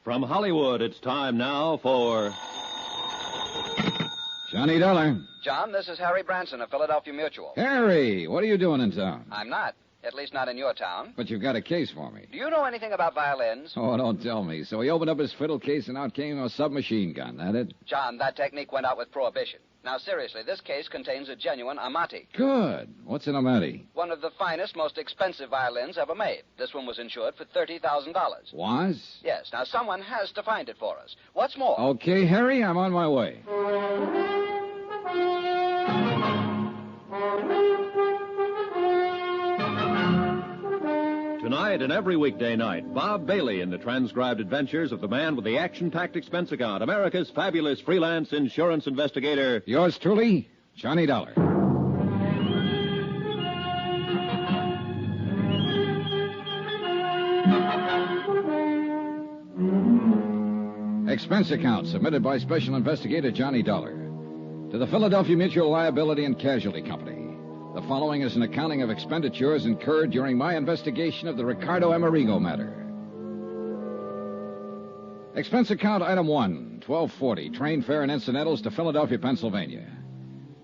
From Hollywood, it's time now for... Johnny Dollar. John, this is Harry Branson of Philadelphia Mutual. Harry, what are you doing in town? I'm not. At least not in your town. But you've got a case for me. Do you know anything about violins? Oh, don't tell me. So he opened up his fiddle case and out came a submachine gun, that it? John, that technique went out with Prohibition. Now, seriously, this case contains a genuine Amati. Good. What's an Amati? One of the finest, most expensive violins ever made. This one was insured for $30,000. Was? Yes. Now, someone has to find it for us. What's more... Okay, Harry, I'm on my way. Tonight and every weekday night, Bob Bailey in the transcribed adventures of the man with the action-packed expense account, America's fabulous freelance insurance investigator. Yours truly, Johnny Dollar. Expense account submitted by Special Investigator Johnny Dollar to the Philadelphia Mutual Liability and Casualty Company. The following is an accounting of expenditures incurred during my investigation of the Ricardo Amerigo matter. Expense account item 1, $12.40, train fare and incidentals to Philadelphia, Pennsylvania.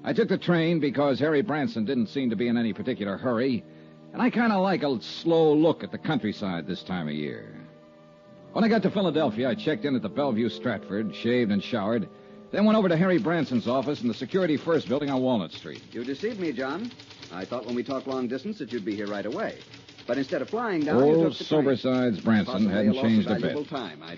I took the train because Harry Branson didn't seem to be in any particular hurry, and I kind of like a slow look at the countryside this time of year. When I got to Philadelphia, I checked in at the Bellevue Stratford, shaved and showered, then went over to Harry Branson's office in the Security First building on Walnut Street. You deceived me, John. I thought when we talked long distance that you'd be here right away. But instead of flying down, you took the train. Sobersides Branson hadn't changed a bit.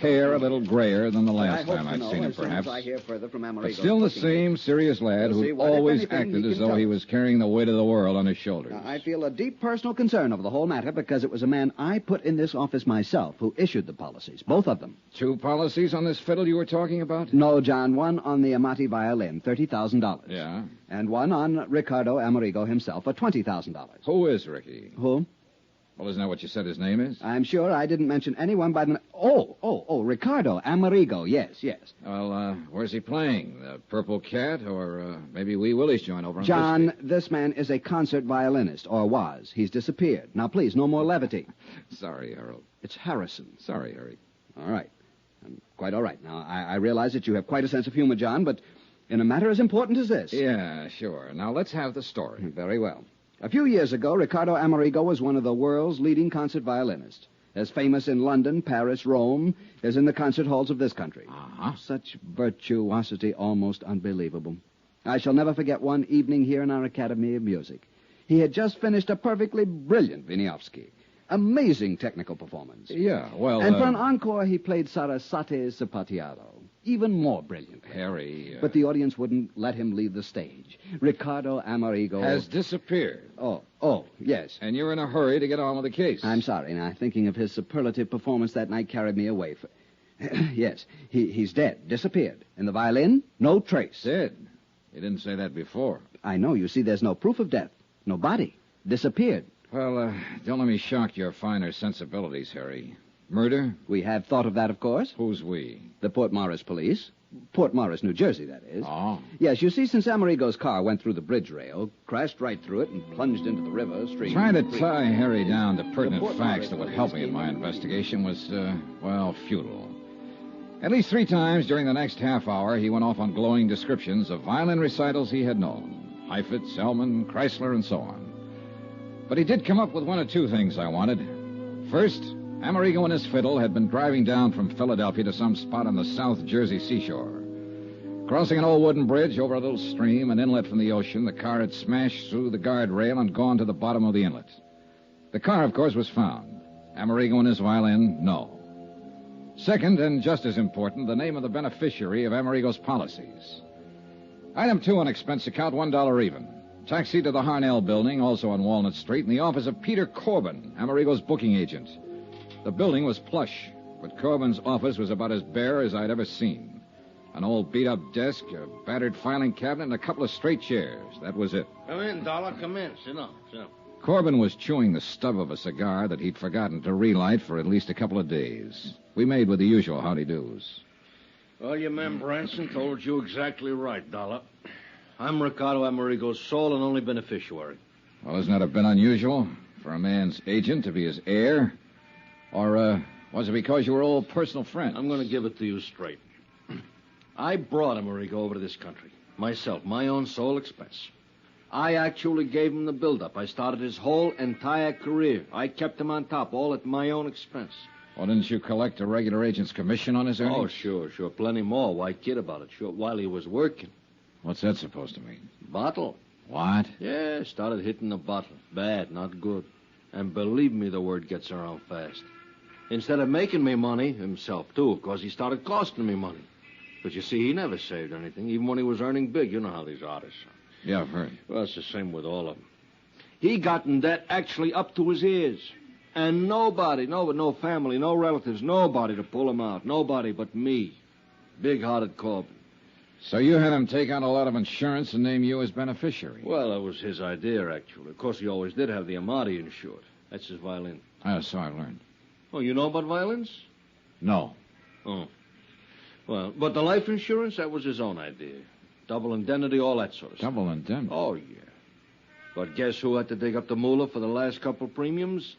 Hair a little grayer than the last time I'd seen him, perhaps. I hear further from But still the same serious lad who always acted as though he was carrying the weight of the world on his shoulders. Now, I feel a deep personal concern over the whole matter because it was a man I put in this office myself who issued the policies, both of them. 2 policies on this fiddle you were talking about? No, John, one on the Amati violin, $30,000. Yeah? And one on Ricardo Amerigo himself for $20,000. Who is Ricky? Who? Well, isn't that what you said his name is? I'm sure I didn't mention anyone by the... Oh, Ricardo Amerigo, yes. Well, where's he playing? The Purple Cat, or maybe Wee Willie's joint over on John, Biscuit? this man is a concert violinist, or was. He's disappeared. Now, please, no more levity. Sorry, Harold. It's Harrison. Sorry, Harry. All right. Quite all right. Now, I realize that you have quite a sense of humor, John, but in a matter as important as this... Yeah, sure. Now, let's have the story. Very well. A few years ago, Ricardo Amerigo was one of the world's leading concert violinists, as famous in London, Paris, Rome, as in the concert halls of this country. Uh-huh. Such virtuosity, almost unbelievable. I shall never forget one evening here in our Academy of Music. He had just finished a perfectly brilliant Wieniawski. Amazing technical performance. Yeah, well... And for an encore, he played Sarasate Sapateado. Even more brilliant. Harry... But the audience wouldn't let him leave the stage. Ricardo Amerigo... has disappeared. Oh, yes. And you're in a hurry to get on with the case. I'm sorry. Now, thinking of his superlative performance that night carried me away. Yes, he's dead. Disappeared. And the violin? No trace. Dead? You didn't say that before. I know. You see, there's no proof of death. No body. Disappeared. Well, don't let me shock your finer sensibilities, Harry. Murder? We have thought of that, of course. Who's we? The Port Morris police. Port Morris, New Jersey, that is. Oh. Yes, you see, since Amerigo's car went through the bridge rail, crashed right through it, and plunged into the river stream... Trying to tie Harry down to pertinent facts that would help me in my investigation was, futile. At least 3 times during the next half hour, he went off on glowing descriptions of violin recitals he had known. Heifetz, Elman, Chrysler, and so on. But he did come up with 1 or 2 things I wanted. First, Amerigo and his fiddle had been driving down from Philadelphia to some spot on the South Jersey seashore. Crossing an old wooden bridge over a little stream, an inlet from the ocean, the car had smashed through the guardrail and gone to the bottom of the inlet. The car, of course, was found. Amerigo and his violin, no. Second, and just as important, the name of the beneficiary of Amerigo's policies. Item 2 on expense account, $1 even. Taxi to the Harnell building, also on Walnut Street, in the office of Peter Corbin, Amerigo's booking agent. The building was plush, but Corbin's office was about as bare as I'd ever seen. An old beat-up desk, a battered filing cabinet, and a couple of straight chairs. That was it. Come in, Dollar. Come in. Sit down. Corbin was chewing the stub of a cigar that he'd forgotten to relight for at least a couple of days. We made with the usual howdy-do's. Well, your man Branson told you exactly right, Dollar. I'm Ricardo Amerigo's sole and only beneficiary. Well, isn't that a bit unusual for a man's agent to be his heir? Or Was it because you were old personal friends? I'm going to give it to you straight. I brought Amerigo over to this country. Myself, my own sole expense. I actually gave him the build-up. I started his whole entire career. I kept him on top, all at my own expense. Well, didn't you collect a regular agent's commission on his earnings? Oh, sure. Plenty more. Why kid about it? Sure, while he was working. What's that supposed to mean? Bottle. What? Yeah, started hitting the bottle. Bad, not good. And believe me, the word gets around fast. Instead of making me money, himself, too, of course, he started costing me money. But you see, he never saved anything, even when he was earning big. You know how these artists are. Yeah, I've heard. Well, it's the same with all of them. He got in debt actually up to his ears. And nobody, no family, no relatives, nobody to pull him out. Nobody but me. Big-hearted Corbin. So you had him take out a lot of insurance and name you as beneficiary? Well, that was his idea, actually. Of course, he always did have the Amati insured. That's his violin. Oh, so I learned. Oh, you know about violins? No. Oh. Well, but the life insurance, that was his own idea. Double indemnity, all that sort of stuff. Double indemnity? Oh, yeah. But guess who had to dig up the moolah for the last couple premiums?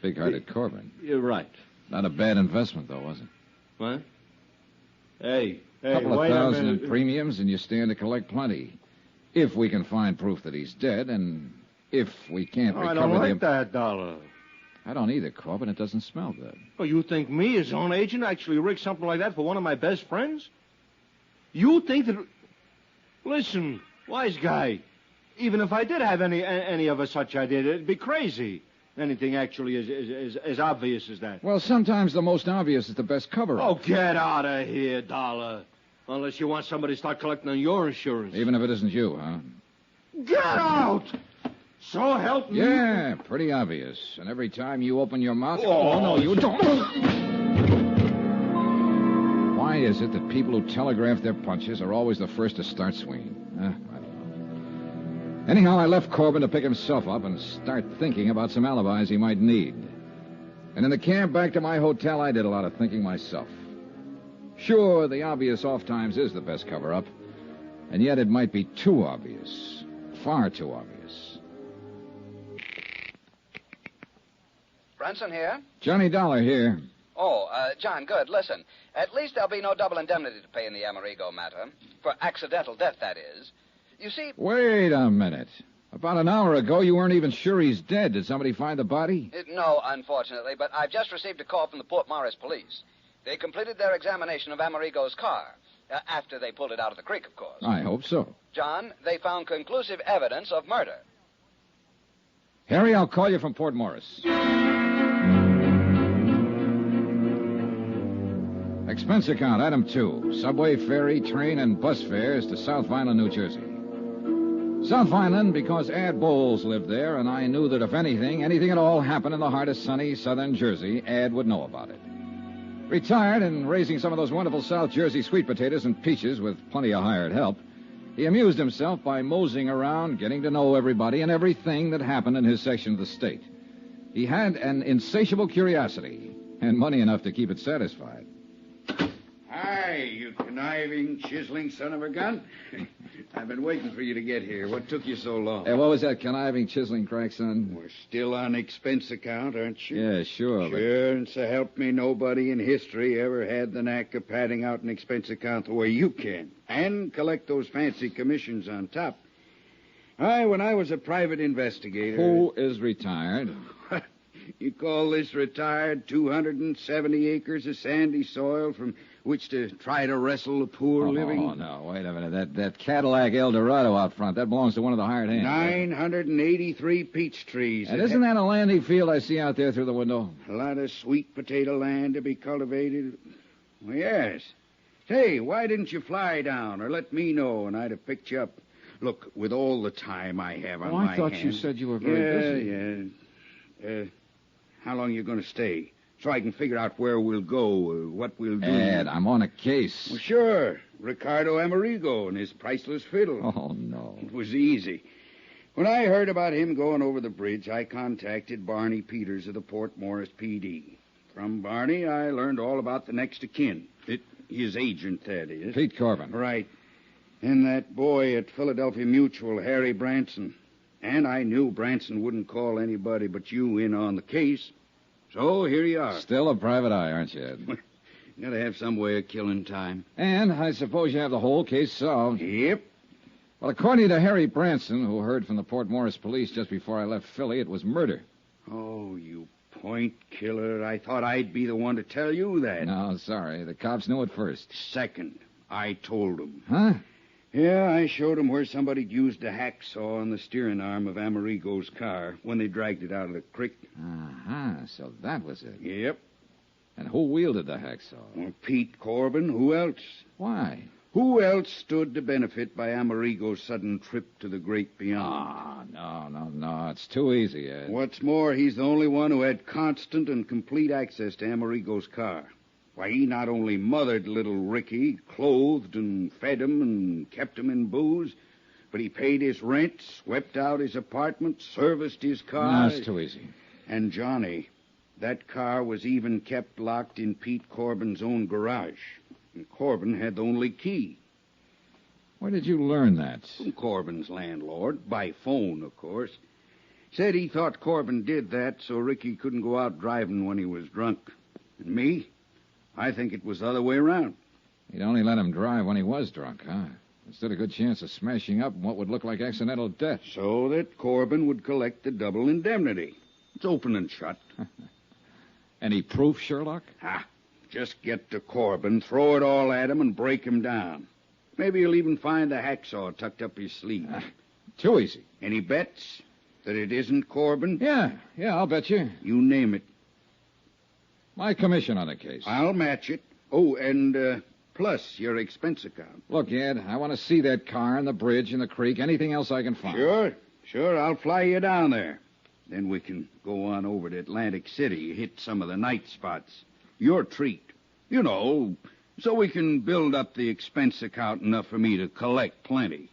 Big-hearted Corbin. You're right. Not a bad investment, though, was it? What? Hey, Couple wait of a thousand minute. in premiums, and you stand to collect plenty. If we can find proof that he's dead, and if we can't Oh, recover I don't the... like that dollar. I don't either, Corbin. It doesn't smell good. Oh, you think me, his own agent, actually rigged something like that for one of my best friends? You think that... Listen, wise guy. Even if I did have any of a such idea, it'd be crazy. Anything actually as obvious as that. Well, sometimes the most obvious is the best cover-up. Oh, get out of here, Dollar. Unless you want somebody to start collecting on your insurance. Even if it isn't you, huh? Get out! So help me. Yeah, pretty obvious. And every time you open your mouth... Oh, no, you don't. Why is it that people who telegraph their punches are always the first to start swinging? I don't know. Anyhow, I left Corbin to pick himself up and start thinking about some alibis he might need. And in the cab back to my hotel, I did a lot of thinking myself. Sure, the obvious off times is the best cover-up. And yet it might be too obvious. Far too obvious. Branson here? Johnny Dollar here. Oh, John, good. Listen, at least there'll be no double indemnity to pay in the Amerigo matter. For accidental death, that is. You see... Wait a minute. About an hour ago, you weren't even sure he's dead. Did somebody find the body? No, unfortunately, but I've just received a call from the Port Morris police. They completed their examination of Amerigo's car. After they pulled it out of the creek, of course. I hope so. John, they found conclusive evidence of murder. Harry, I'll call you from Port Morris. Expense account, item 2. Subway, ferry, train, and bus fares to South Vineland, New Jersey. South Vineland because Ad Bowles lived there, and I knew that if anything at all happened in the heart of sunny southern Jersey, Ad would know about it. Retired and raising some of those wonderful South Jersey sweet potatoes and peaches with plenty of hired help, he amused himself by moseying around, getting to know everybody and everything that happened in his section of the state. He had an insatiable curiosity and money enough to keep it satisfied. Hi, you conniving, chiseling son of a gun. I've been waiting for you to get here. What took you so long? Hey, what was that conniving, chiseling crack, son? We're still on expense account, aren't you? Yeah, sure. Sure, and so help me, nobody in history ever had the knack of padding out an expense account the way you can. And collect those fancy commissions on top. When I was a private investigator... Who is retired? You call this retired? 270 acres of sandy soil from which to try to wrestle the poor living? Oh, no, wait a minute. That Cadillac Eldorado out front, that belongs to one of the hired hands. 983 peach trees. And isn't that a landy field I see out there through the window? A lot of sweet potato land to be cultivated. Well, yes. Hey, why didn't you fly down or let me know and I'd have picked you up? Look, with all the time I have on my hands... I thought you said you were very busy. Yeah. How long you going to stay? So I can figure out where we'll go, what we'll do. Ed, I'm on a case. Well, sure. Ricardo Amerigo and his priceless fiddle. Oh, no. It was easy. When I heard about him going over the bridge, I contacted Barney Peters of the Port Morris PD. From Barney, I learned all about the next of kin. His agent, that is. Pete Corbin. Right. And that boy at Philadelphia Mutual, Harry Branson. And I knew Branson wouldn't call anybody but you in on the case. So here you are. Still a private eye, aren't you, Ed? Gotta have some way of killing time. And I suppose you have the whole case solved. Yep. Well, according to Harry Branson, who heard from the Port Morris police just before I left Philly, it was murder. Oh, you point killer. I thought I'd be the one to tell you that. No, sorry. The cops knew it first. Second, I told them. Huh? Yeah, I showed them where somebody'd used a hacksaw on the steering arm of Amerigo's car when they dragged it out of the creek. Uh-huh. So that was it. Yep. And who wielded the hacksaw? Well, Pete Corbin. Who else? Why? Who else stood to benefit by Amerigo's sudden trip to the great beyond? No. It's too easy, Ed. What's more, he's the only one who had constant and complete access to Amerigo's car. Why, he not only mothered little Ricky, clothed and fed him and kept him in booze, but he paid his rent, swept out his apartment, serviced his car. No, it's too easy. And Johnny, that car was even kept locked in Pete Corbin's own garage. And Corbin had the only key. Where did you learn that? From Corbin's landlord, by phone, of course. Said he thought Corbin did that so Ricky couldn't go out driving when he was drunk. And me? I think it was the other way around. He'd only let him drive when he was drunk, huh? Instead of a good chance of smashing up what would look like accidental death. So that Corbin would collect the double indemnity. It's open and shut. Any proof, Sherlock? Just get to Corbin, throw it all at him, and break him down. Maybe he'll even find the hacksaw tucked up his sleeve. Too easy. Any bets that it isn't Corbin? Yeah, I'll bet you. You name it. My commission on the case. I'll match it. Oh, and plus your expense account. Look, Ed, I want to see that car and the bridge and the creek, anything else I can find. Sure, I'll fly you down there. Then we can go on over to Atlantic City, hit some of the night spots. Your treat. You know, so we can build up the expense account enough for me to collect plenty.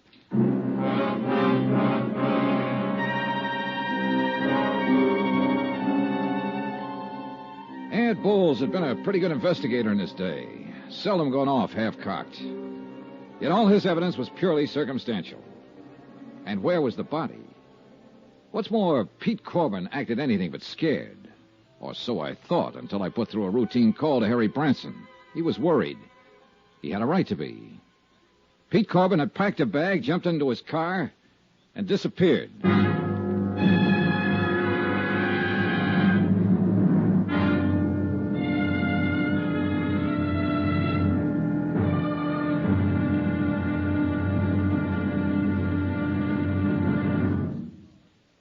Ed Bowles had been a pretty good investigator in his day, seldom gone off half-cocked. Yet all his evidence was purely circumstantial. And where was the body? What's more, Pete Corbin acted anything but scared. Or so I thought until I put through a routine call to Harry Branson. He was worried. He had a right to be. Pete Corbin had packed a bag, jumped into his car, and disappeared.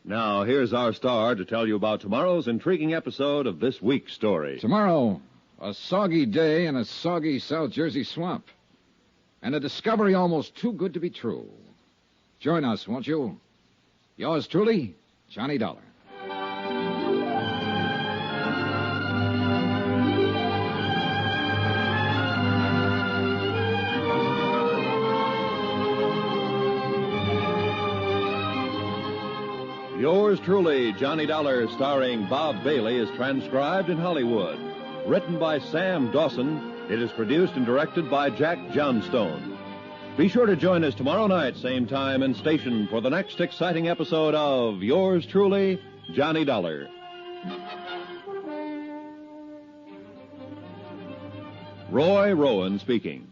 Now, here's our star to tell you about tomorrow's intriguing episode of this week's story. Tomorrow, a soggy day in a soggy South Jersey swamp. And a discovery almost too good to be true. Join us, won't you? Yours truly, Johnny Dollar. Yours truly, Johnny Dollar, starring Bob Bailey, is transcribed in Hollywood. Written by Sam Dawson, it is produced and directed by Jack Johnstone. Be sure to join us tomorrow night, same time and station, for the next exciting episode of Yours truly, Johnny Dollar. Roy Rowan speaking.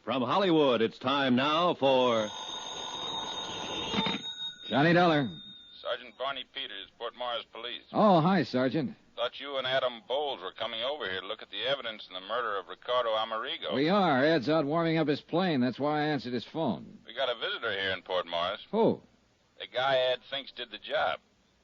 From Hollywood, it's time now for... Johnny Dollar. Sergeant Barney Peters, Port Morris Police. Oh, hi, Sergeant. Thought you and Adam Bowles were coming over here to look at the evidence in the murder of Ricardo Amerigo. We are. Ed's out warming up his plane. That's why I answered his phone. We got a visitor here in Port Morris. Who? The guy Ed thinks did the job.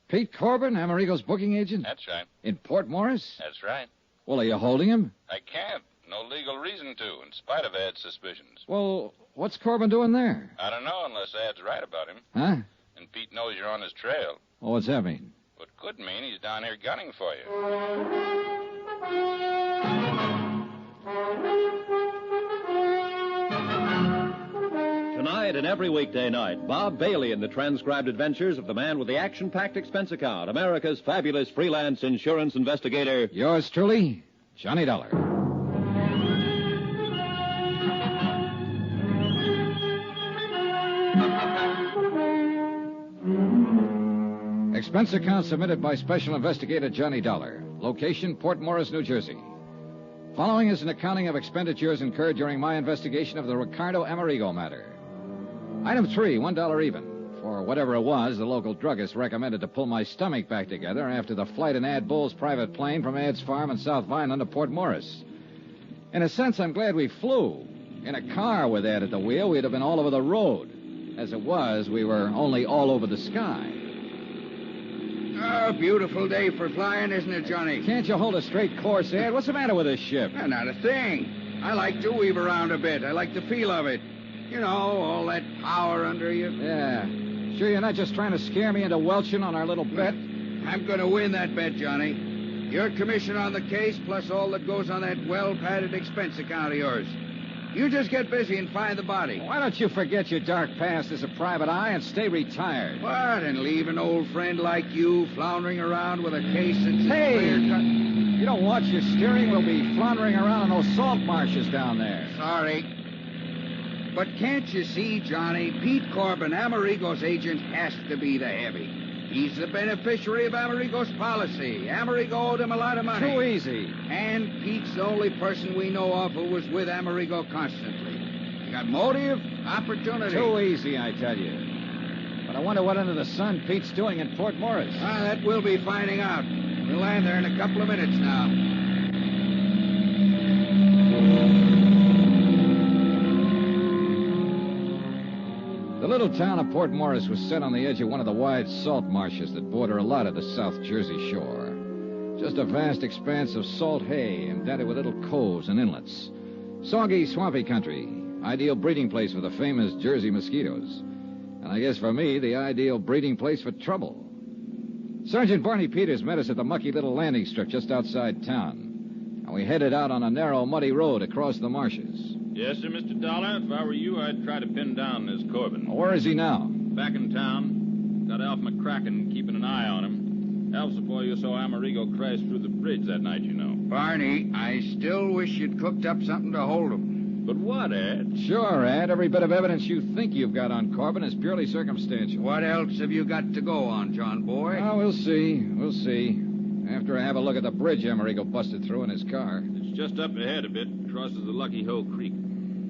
Pete Corbin, Amerigo's booking agent? That's right. In Port Morris? That's right. Well, are you holding him? I can't. No legal reason to, in spite of Ed's suspicions. Well, what's Corbin doing there? I don't know unless Ed's right about him. Huh? And Pete knows you're on his trail. Well, what's that mean? What could mean he's down here gunning for you. Tonight and every weekday night, Bob Bailey in the transcribed adventures of the man with the action-packed expense account, America's fabulous freelance insurance investigator. Yours truly, Johnny Dollar. Expense account submitted by Special Investigator Johnny Dollar. Location, Port Morris, New Jersey. Following is an accounting of expenditures incurred during my investigation of the Ricardo Amerigo matter. Item 3, $1 even. For whatever it was, the local druggist recommended to pull my stomach back together after the flight in Ad Bull's private plane from Ad's farm in South Vineland to Port Morris. In a sense, I'm glad we flew. In a car with Ed at the wheel, we'd have been all over the road. As it was, we were only all over the sky. Oh, beautiful day for flying, isn't it, Johnny? Can't you hold a straight course, Ed? What's the matter with this ship? Not a thing. I like to weave around a bit. I like the feel of it. You know, all that power under you. Yeah. Sure you're not just trying to scare me into welching on our little bet? I'm going to win that bet, Johnny. Your commission on the case, plus all that goes on that well-padded expense account of yours. You just get busy and find the body. Why don't you forget your dark past as a private eye and stay retired? What? And leave an old friend like you floundering around with a case that's... Hey! You don't watch your steering, we'll be floundering around in those salt marshes down there. Sorry. But can't you see, Johnny, Pete Corbin, Amerigo's agent, has to be the heavy. He's the beneficiary of Amerigo's policy. Amerigo owed him a lot of money. Too easy. And Pete's the only person we know of who was with Amerigo constantly. You got motive, opportunity. Too easy, I tell you. But I wonder what under the sun Pete's doing in Port Morris. That we'll be finding out. We'll land there in a couple of minutes now. The little town of Port Morris was set on the edge of one of the wide salt marshes that border a lot of the South Jersey shore. Just a vast expanse of salt hay indented with little coves and inlets. Soggy, swampy country. Ideal breeding place for the famous Jersey mosquitoes. And I guess for me, the ideal breeding place for trouble. Sergeant Barney Peters met us at the mucky little landing strip just outside town. And we headed out on a narrow, muddy road across the marshes. Yes, sir, Mr. Dollar. If I were you, I'd try to pin down this Corbin. Where is he now? Back in town. Got Alf McCracken keeping an eye on him. Alf's the boy you saw Amerigo crash through the bridge that night, you know. Barney, I still wish you'd cooked up something to hold him. But what, Ed? Sure, Ed. Every bit of evidence you think you've got on Corbin is purely circumstantial. What else have you got to go on, John boy? Oh, we'll see. We'll see. After I have a look at the bridge Amerigo busted through in his car. It's just up ahead a bit. Crosses the Lucky Hoe Creek.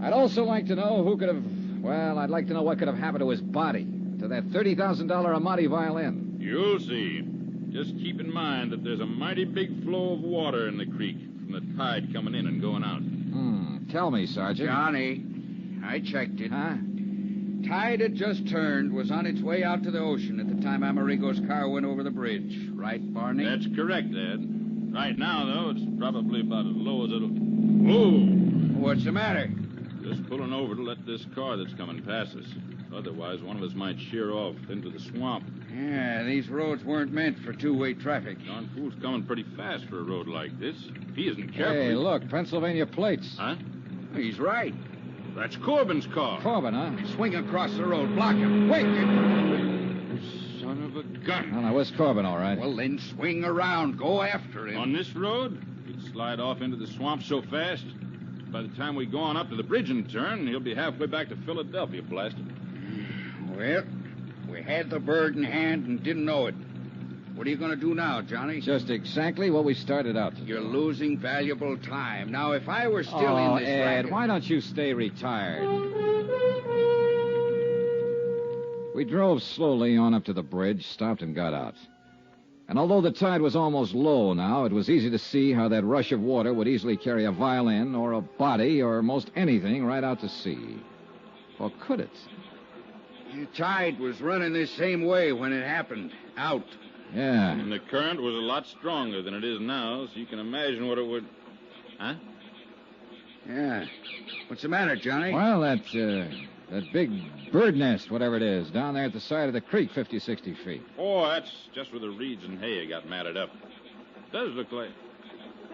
I'd also like to know who could have... Well, I'd like to know what could have happened to his body. To that $30,000 Amati violin. You'll see. Just keep in mind that there's a mighty big flow of water in the creek from the tide coming in and going out. Tell me, Sergeant. Johnny, I checked it. Huh? Tide had just turned, was on its way out to the ocean at the time Amerigo's car went over the bridge. Right, Barney? That's correct, Ed. Right now, though, it's probably about as low as it'll... Whoa! What's the matter? Just pulling over to let this car that's coming past us. Otherwise, one of us might sheer off into the swamp. Yeah, these roads weren't meant for two-way traffic. Darn fool's coming pretty fast for a road like this. If he isn't careful... Hey, look, Pennsylvania plates. Huh? He's right. That's Corbin's car. Corbin, huh? Swing across the road. Block him. Quick! Son of a gun. Oh, now, where's Corbin, all right? Well, then swing around. Go after him. On this road, he'd slide off into the swamp so fast. By the time we go on up to the bridge and turn, he'll be halfway back to Philadelphia, blasted. Well, we had the bird in hand and didn't know it. What are you going to do now, Johnny? Just exactly what we started out to do. You're losing valuable time. Now, if I were still in this Ed, racket... why don't you stay retired? We drove slowly on up to the bridge, stopped and got out. And although the tide was almost low now, it was easy to see how that rush of water would easily carry a violin or a body or most anything right out to sea. Or could it? The tide was running this same way when it happened. Out. Yeah. And the current was a lot stronger than it is now, so you can imagine what it would... Huh? Yeah. What's the matter, Johnny? Well, that big bird nest, whatever it is, down there at the side of the creek, 50, 60 feet. Oh, that's just where the reeds and hay got matted up. It does look like...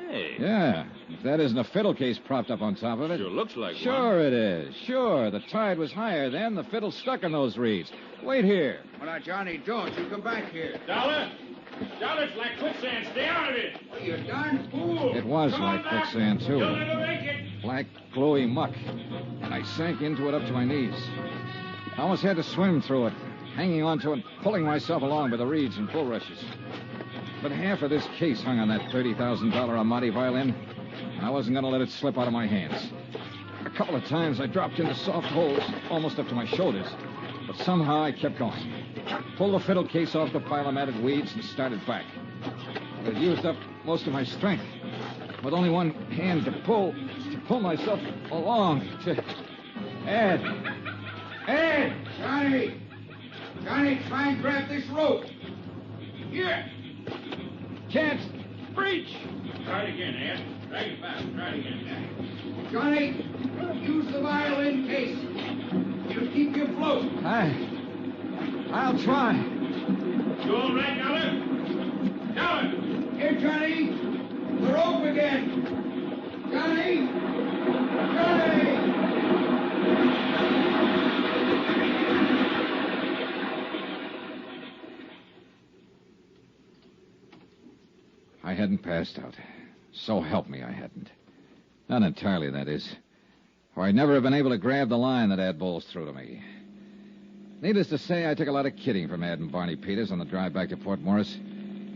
Hey. Yeah. If that isn't a fiddle case propped up on top of it. Sure looks like one. Sure it is. Sure. The tide was higher then. The fiddle's stuck in those reeds. Wait here. Well, now, Johnny, don't. You come back here. Dollar! Dollar, it's like quicksand. Stay out of it. Are you done? Fool! It was Come like on back. quicksand, too. You'll never make it. Black, gluey muck. And I sank into it up to my knees. I almost had to swim through it, hanging onto it, pulling myself along by the reeds and bulrushes. But half of this case hung on that $30,000 Amati violin, and I wasn't going to let it slip out of my hands. A couple of times I dropped into soft holes, almost up to my shoulders, but somehow I kept going. Pulled the fiddle case off the pile of matted weeds and started back. I had used up most of my strength, with only one hand to pull myself along. Ed! Johnny! Johnny, try and grab this rope. Here! Can't! Breach! Try it again, Ed. Drag it back. Try it again. Johnny, use the violin case. It'll keep you afloat. I'll try. You all right, Dollar? Dollar! Here, Johnny. The rope again. Johnny! Johnny! I hadn't passed out. So help me, I hadn't. Not entirely, that is. Or I'd never have been able to grab the line that Ad Bowles threw to me. Needless to say, I took a lot of kidding from Ad and Barney Peters on the drive back to Port Morris,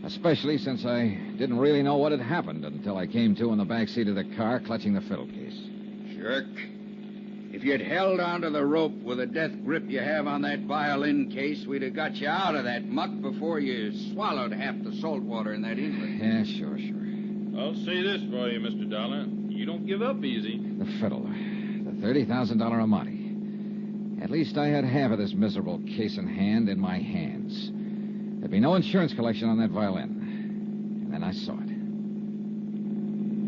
especially since I didn't really know what had happened until I came to in the back seat of the car, clutching the fiddle case. Jerk. If you'd held onto the rope with the death grip you have on that violin case, we'd have got you out of that muck before you swallowed half the salt water in that inlet. Yeah, sure. I'll say this for you, Mr. Dollar. You don't give up easy. The fiddle. The $30,000 Amati. At least I had half of this miserable case in hand in my hands. There'd be no insurance collection on that violin. And then I saw it.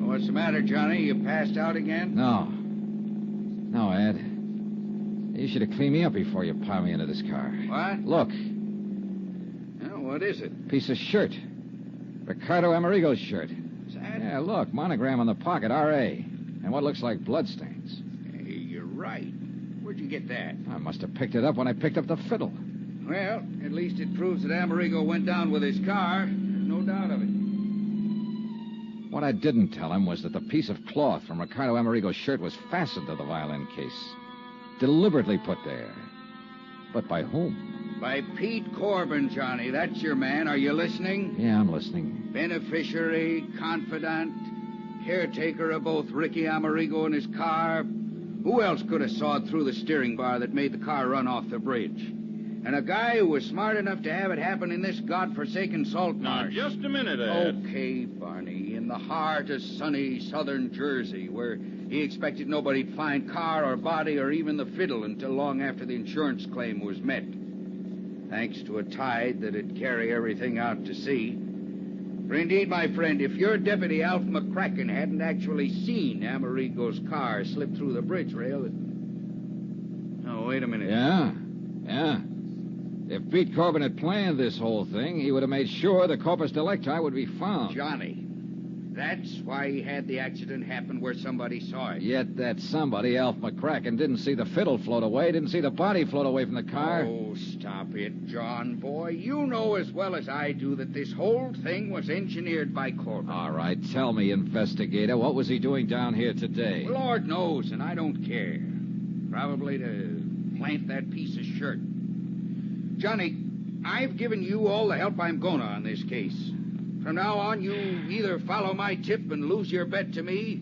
What's the matter, Johnny? You passed out again? No, Ed. You should have cleaned me up before you piled me into this car. What? Look. Oh, what is it? Piece of shirt. Ricardo Amerigo's shirt. Is that? Yeah, look. Monogram on the pocket, R.A. And what looks like bloodstains. Hey, you're right. Where'd you get that? I must have picked it up when I picked up the fiddle. Well, at least it proves that Amerigo went down with his car. There's no doubt of it. What I didn't tell him was that the piece of cloth from Ricardo Amerigo's shirt was fastened to the violin case. Deliberately put there. But by whom? By Pete Corbin, Johnny. That's your man. Are you listening? Yeah, I'm listening. Beneficiary, confidant, caretaker of both Ricky Amerigo and his car. Who else could have sawed through the steering bar that made the car run off the bridge? And a guy who was smart enough to have it happen in this godforsaken salt Now, marsh. just a minute, Ed. Okay, Barney. In the heart of sunny southern Jersey, where he expected nobody'd find car or body or even the fiddle until long after the insurance claim was met. Thanks to a tide that'd carry everything out to sea. For indeed, my friend, if your deputy, Alf McCracken, hadn't actually seen Amerigo's car slip through the bridge rail... Oh, wait a minute. Yeah. If Pete Corbin had planned this whole thing, he would have made sure the corpus delicti would be found. Johnny, that's why he had the accident happen where somebody saw it. Yet that somebody, Alf McCracken, didn't see the fiddle float away, didn't see the body float away from the car. Oh, stop it, John, boy. You know as well as I do that this whole thing was engineered by Corbin. All right, tell me, investigator, what was he doing down here today? Lord knows, and I don't care. Probably to plant that piece of shirt. Johnny, I've given you all the help I'm gonna on this case. From now on, you either follow my tip and lose your bet to me,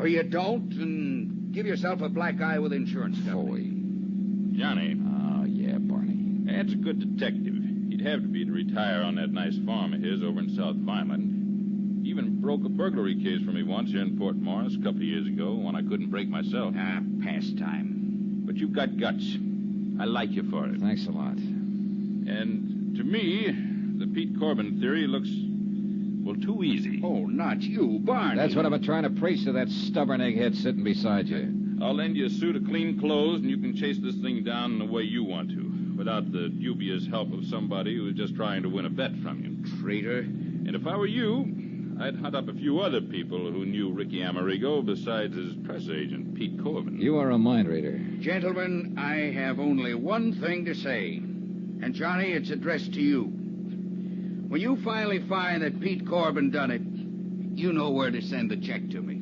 or you don't and give yourself a black eye with insurance company. Johnny. Oh, yeah, Barney. Ed's a good detective. He He'd have to be to retire on that nice farm of his over in South Vineland. He even broke a burglary case for me once here in Port Morris a couple of years ago when I couldn't break myself. Pastime. But you've got guts. I like you for it. Thanks a lot. And to me, the Pete Corbin theory looks, well, too easy. Oh, not you, Barney. That's what I've been trying to preach to that stubborn egghead sitting beside you. I'll lend you a suit of clean clothes, and you can chase this thing down in the way you want to, without the dubious help of somebody who's just trying to win a bet from you. Traitor. And if I were you, I'd hunt up a few other people who knew Ricky Amerigo besides his press agent, Pete Corbin. You are a mind reader. Gentlemen, I have only one thing to say. And, Johnny, it's addressed to you. When you finally find that Pete Corbin done it, you know where to send the check to me.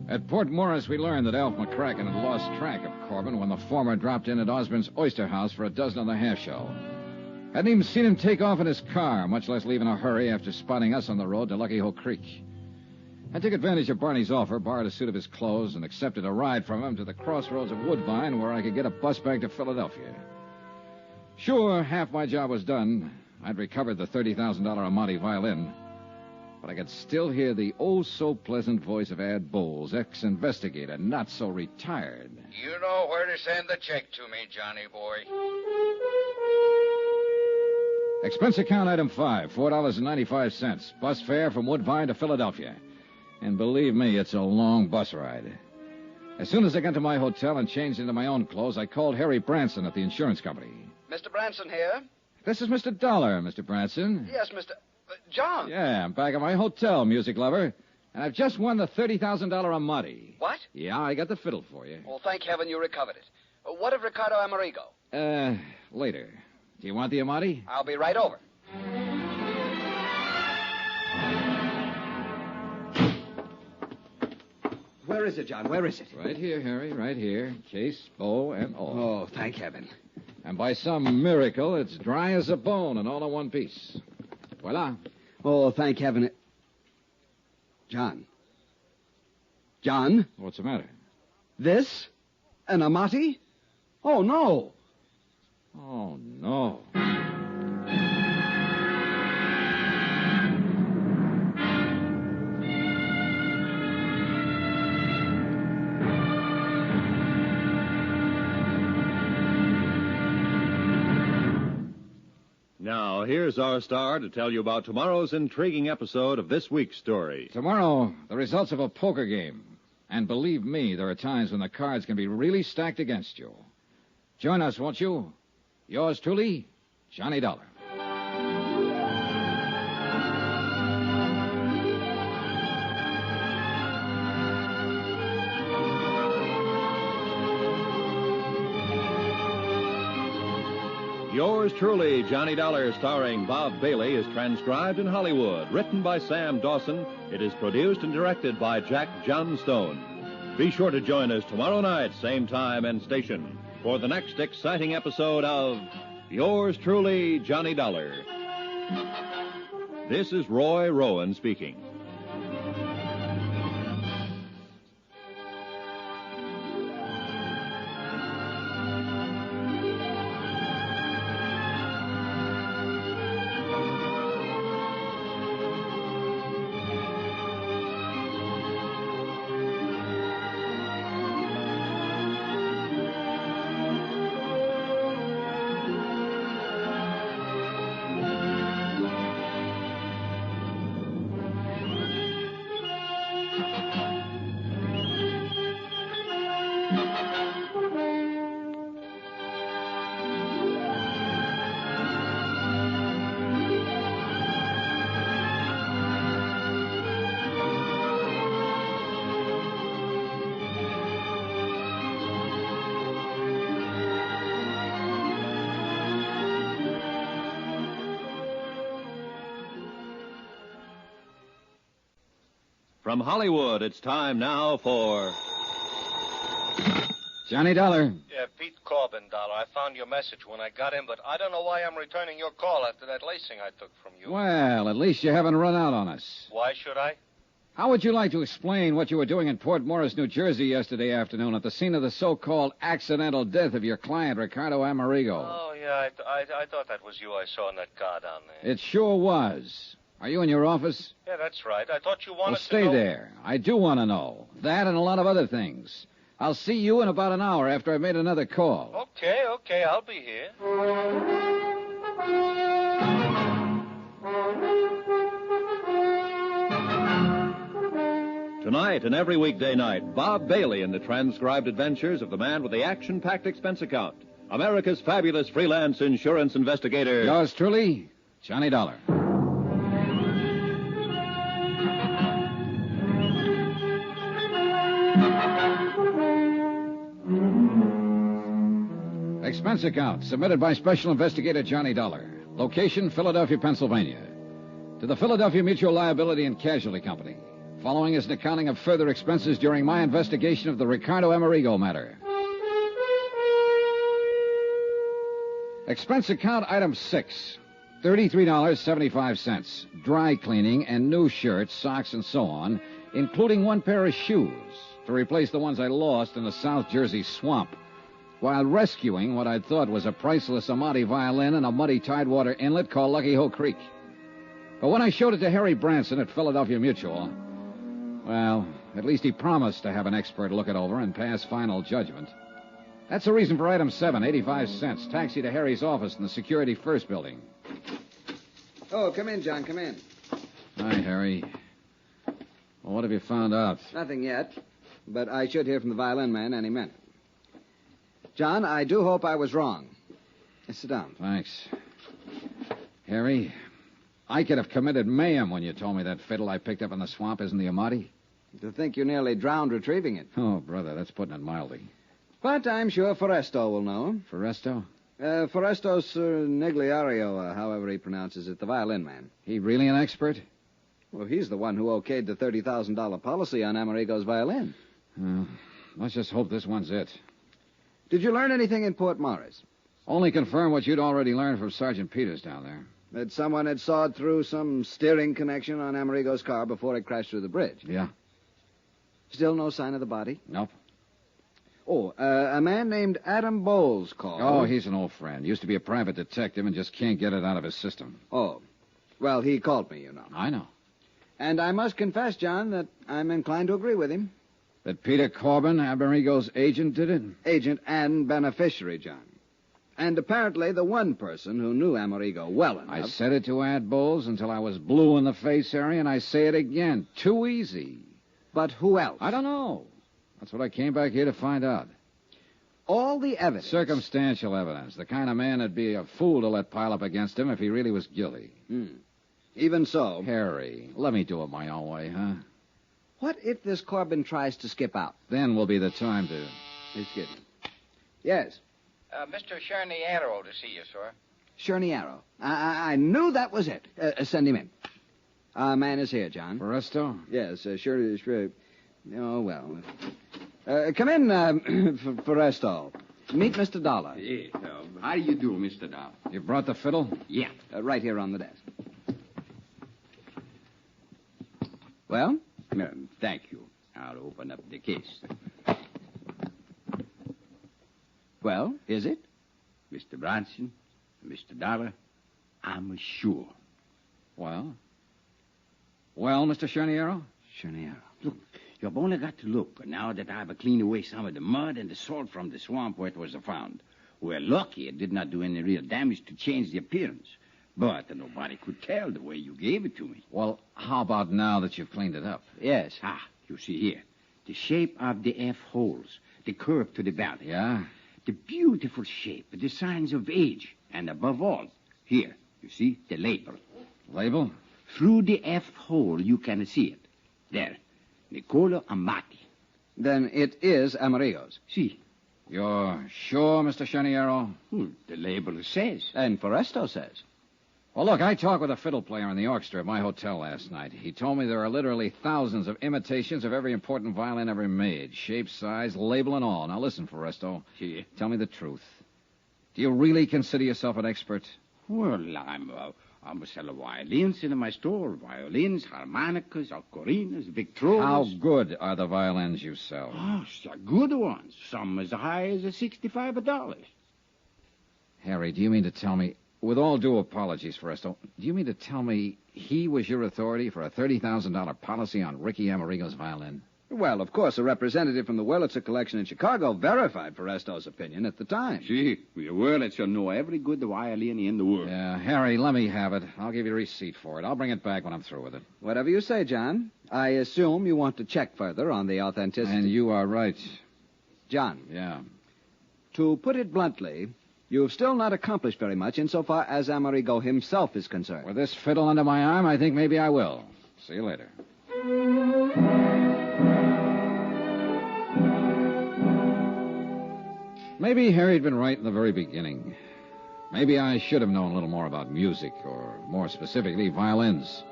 At Port Morris, we learned that Alf McCracken had lost track of Corbin when the former dropped in at Osborne's Oyster House for a dozen of the half-shell. Hadn't even seen him take off in his car, much less leave in a hurry after spotting us on the road to Lucky Hole Creek. I took advantage of Barney's offer, borrowed a suit of his clothes, and accepted a ride from him to the crossroads of Woodbine where I could get a bus back to Philadelphia. Sure, half my job was done. I'd recovered the $30,000 Amati violin. But I could still hear the oh-so-pleasant voice of Ad Bowles, ex-investigator, not so retired. You know where to send the check to me, Johnny boy. Expense account item 5, $4.95. Bus fare from Woodbine to Philadelphia. And believe me, it's a long bus ride. As soon as I got to my hotel and changed into my own clothes, I called Harry Branson at the insurance company. Mr. Branson here? This is Mr. Dollar, Mr. Branson. Yes, Mr. John. Yeah, I'm back at my hotel, music lover. And I've just won the $30,000 Amati. What? Yeah, I got the fiddle for you. Well, thank heaven you recovered it. What of Ricardo Amerigo? Later. Do you want the Amati? I'll be right over. Where is it, John? Where is it? Right here, Harry, right here. Case, bow, and all. Oh, thank heaven. And by some miracle, it's dry as a bone and all in one piece. Voila. Oh, thank heaven. John. John? What's the matter? This? An Amati? Oh, no. Oh, no. Now, here's our star to tell you about tomorrow's intriguing episode of this week's story. Tomorrow, the results of a poker game. And believe me, there are times when the cards can be really stacked against you. Join us, won't you? Yours truly, Johnny Dollar. Yours truly, Johnny Dollar, starring Bob Bailey, is transcribed in Hollywood. Written by Sam Dawson, it is produced and directed by Jack Johnstone. Be sure to join us tomorrow night, same time and station, for the next exciting episode of Yours truly, Johnny Dollar. This is Roy Rowan speaking. From Hollywood, it's time now for... Johnny Dollar. Yeah, Pete Corbin, Dollar. I found your message when I got in, but I don't know why I'm returning your call after that lacing I took from you. Well, at least you haven't run out on us. Why should I? How would you like to explain what you were doing in Port Morris, New Jersey yesterday afternoon at the scene of the so-called accidental death of your client, Ricardo Amerigo? Oh, yeah, I thought that was you I saw in that car down there. It sure was. Are you in your office? Yeah, that's right. I thought you wanted Well, stay to know... there. I do want to know. That and a lot of other things. I'll see you in about an hour after I've made another call. Okay, I'll be here. Tonight and every weekday night, Bob Bailey in the transcribed adventures of the man with the action-packed expense account, America's fabulous freelance insurance investigator. Yours truly, Johnny Dollar. Expense account submitted by Special Investigator Johnny Dollar. Location, Philadelphia, Pennsylvania. To the Philadelphia Mutual Liability and Casualty Company. Following is an accounting of further expenses during my investigation of the Ricardo Amerigo matter. Expense account item 6. $33.75. Dry cleaning and new shirts, socks, and so on, including one pair of shoes to replace the ones I lost in the South Jersey swamp while rescuing what I thought was a priceless Amati violin in a muddy tidewater inlet called Lucky Hoe Creek. But when I showed it to Harry Branson at Philadelphia Mutual, well, at least he promised to have an expert look it over and pass final judgment. That's the reason for item 7, 85 cents. Taxi to Harry's office in the Security First building. Oh, come in, John, come in. Hi, Harry. Well, what have you found out? Nothing yet, but I should hear from the violin man any minute. John, I do hope I was wrong. Sit down. Thanks. Harry, I could have committed mayhem when you told me that fiddle I picked up in the swamp isn't the Amati. To think you nearly drowned retrieving it. Oh, brother, that's putting it mildly. But I'm sure Foresto will know. Foresto? Forestos Nigliario, however he pronounces it, the violin man. He really an expert? Well, he's the one who okayed the $30,000 policy on Amerigo's violin. Let's just hope this one's it. Did you learn anything in Port Morris? Only confirm what you'd already learned from Sergeant Peters down there. That someone had sawed through some steering connection on Amerigo's car before it crashed through the bridge. Yeah. Still no sign of the body? Nope. Oh, a man named Adam Bowles called. Oh, he's an old friend. Used to be a private detective and just can't get it out of his system. Oh. Well, he called me, you know. I know. And I must confess, John, that I'm inclined to agree with him. That Peter Corbin, Amerigo's agent, did it? Agent and beneficiary, John. And apparently the one person who knew Amerigo well enough... I said it to Ad Bowles until I was blue in the face, Harry, and I say it again. Too easy. But who else? I don't know. That's what I came back here to find out. All the evidence. Circumstantial evidence. The kind of man that'd be a fool to let pile up against him if he really was guilty. Even so... Harry, let me do it my own way, huh? What if this Corbin tries to skip out? Then will be the time to... Excuse me. Yes. Mr. Cherniero to see you, sir. Cherniero. I knew that was it. Send him in. Our man is here, John. Foresto? Yes, sure. Oh, well. Come in, Foresto. Meet Mr. Dollar. Yes. How do you do, Mr. Dollar? You brought the fiddle? Yeah. Right here on the desk. Well? Thank you. I'll open up the case. Well, is it? Mr. Bronson, Mr. Dollar, I'm sure. Well? Well, Mr. Cherniero? Cherniero. Look, you've only got to look now that I've cleaned away some of the mud and the salt from the swamp where it was found. We're lucky it did not do any real damage to change the appearance. But nobody could tell the way you gave it to me. Well, how about now that you've cleaned it up? Yes. You see here. The shape of the F holes. The curve to the valley. Yeah? The beautiful shape. The signs of age. And above all, here, you see, the label. Label? Through the F hole, you can see it. There. Niccolo Amati. Then it is Amerigo's. See. You're sure, Mr. Cherniero? The label says. And Foresto says. Well, look, I talked with a fiddle player in the orchestra at my hotel last night. He told me there are literally thousands of imitations of every important violin ever made. Shape, size, label, and all. Now, listen, Foresto. See. Tell me the truth. Do you really consider yourself an expert? Well, I sell violins in my store. Violins, harmonicas, ocarinas, victrolas. How good are the violins you sell? Oh, good ones. Some as high as $65. Harry, do you mean to tell me, with all due apologies for Resto, do you mean to tell me he was your authority for a $30,000 policy on Ricky Amerigo's violin? Well, of course, a representative from the Wurlitzer collection in Chicago verified Foresto's opinion at the time. See, the Wurlitzer know every good violin in the world. Yeah, Harry, let me have it. I'll give you a receipt for it. I'll bring it back when I'm through with it. Whatever you say, John. I assume you want to check further on the authenticity. And you are right. John. Yeah. To put it bluntly, you've still not accomplished very much insofar as Amerigo himself is concerned. With this fiddle under my arm, I think maybe I will. See you later. Maybe Harry'd been right in the very beginning. Maybe I should have known a little more about music, or more specifically, violins.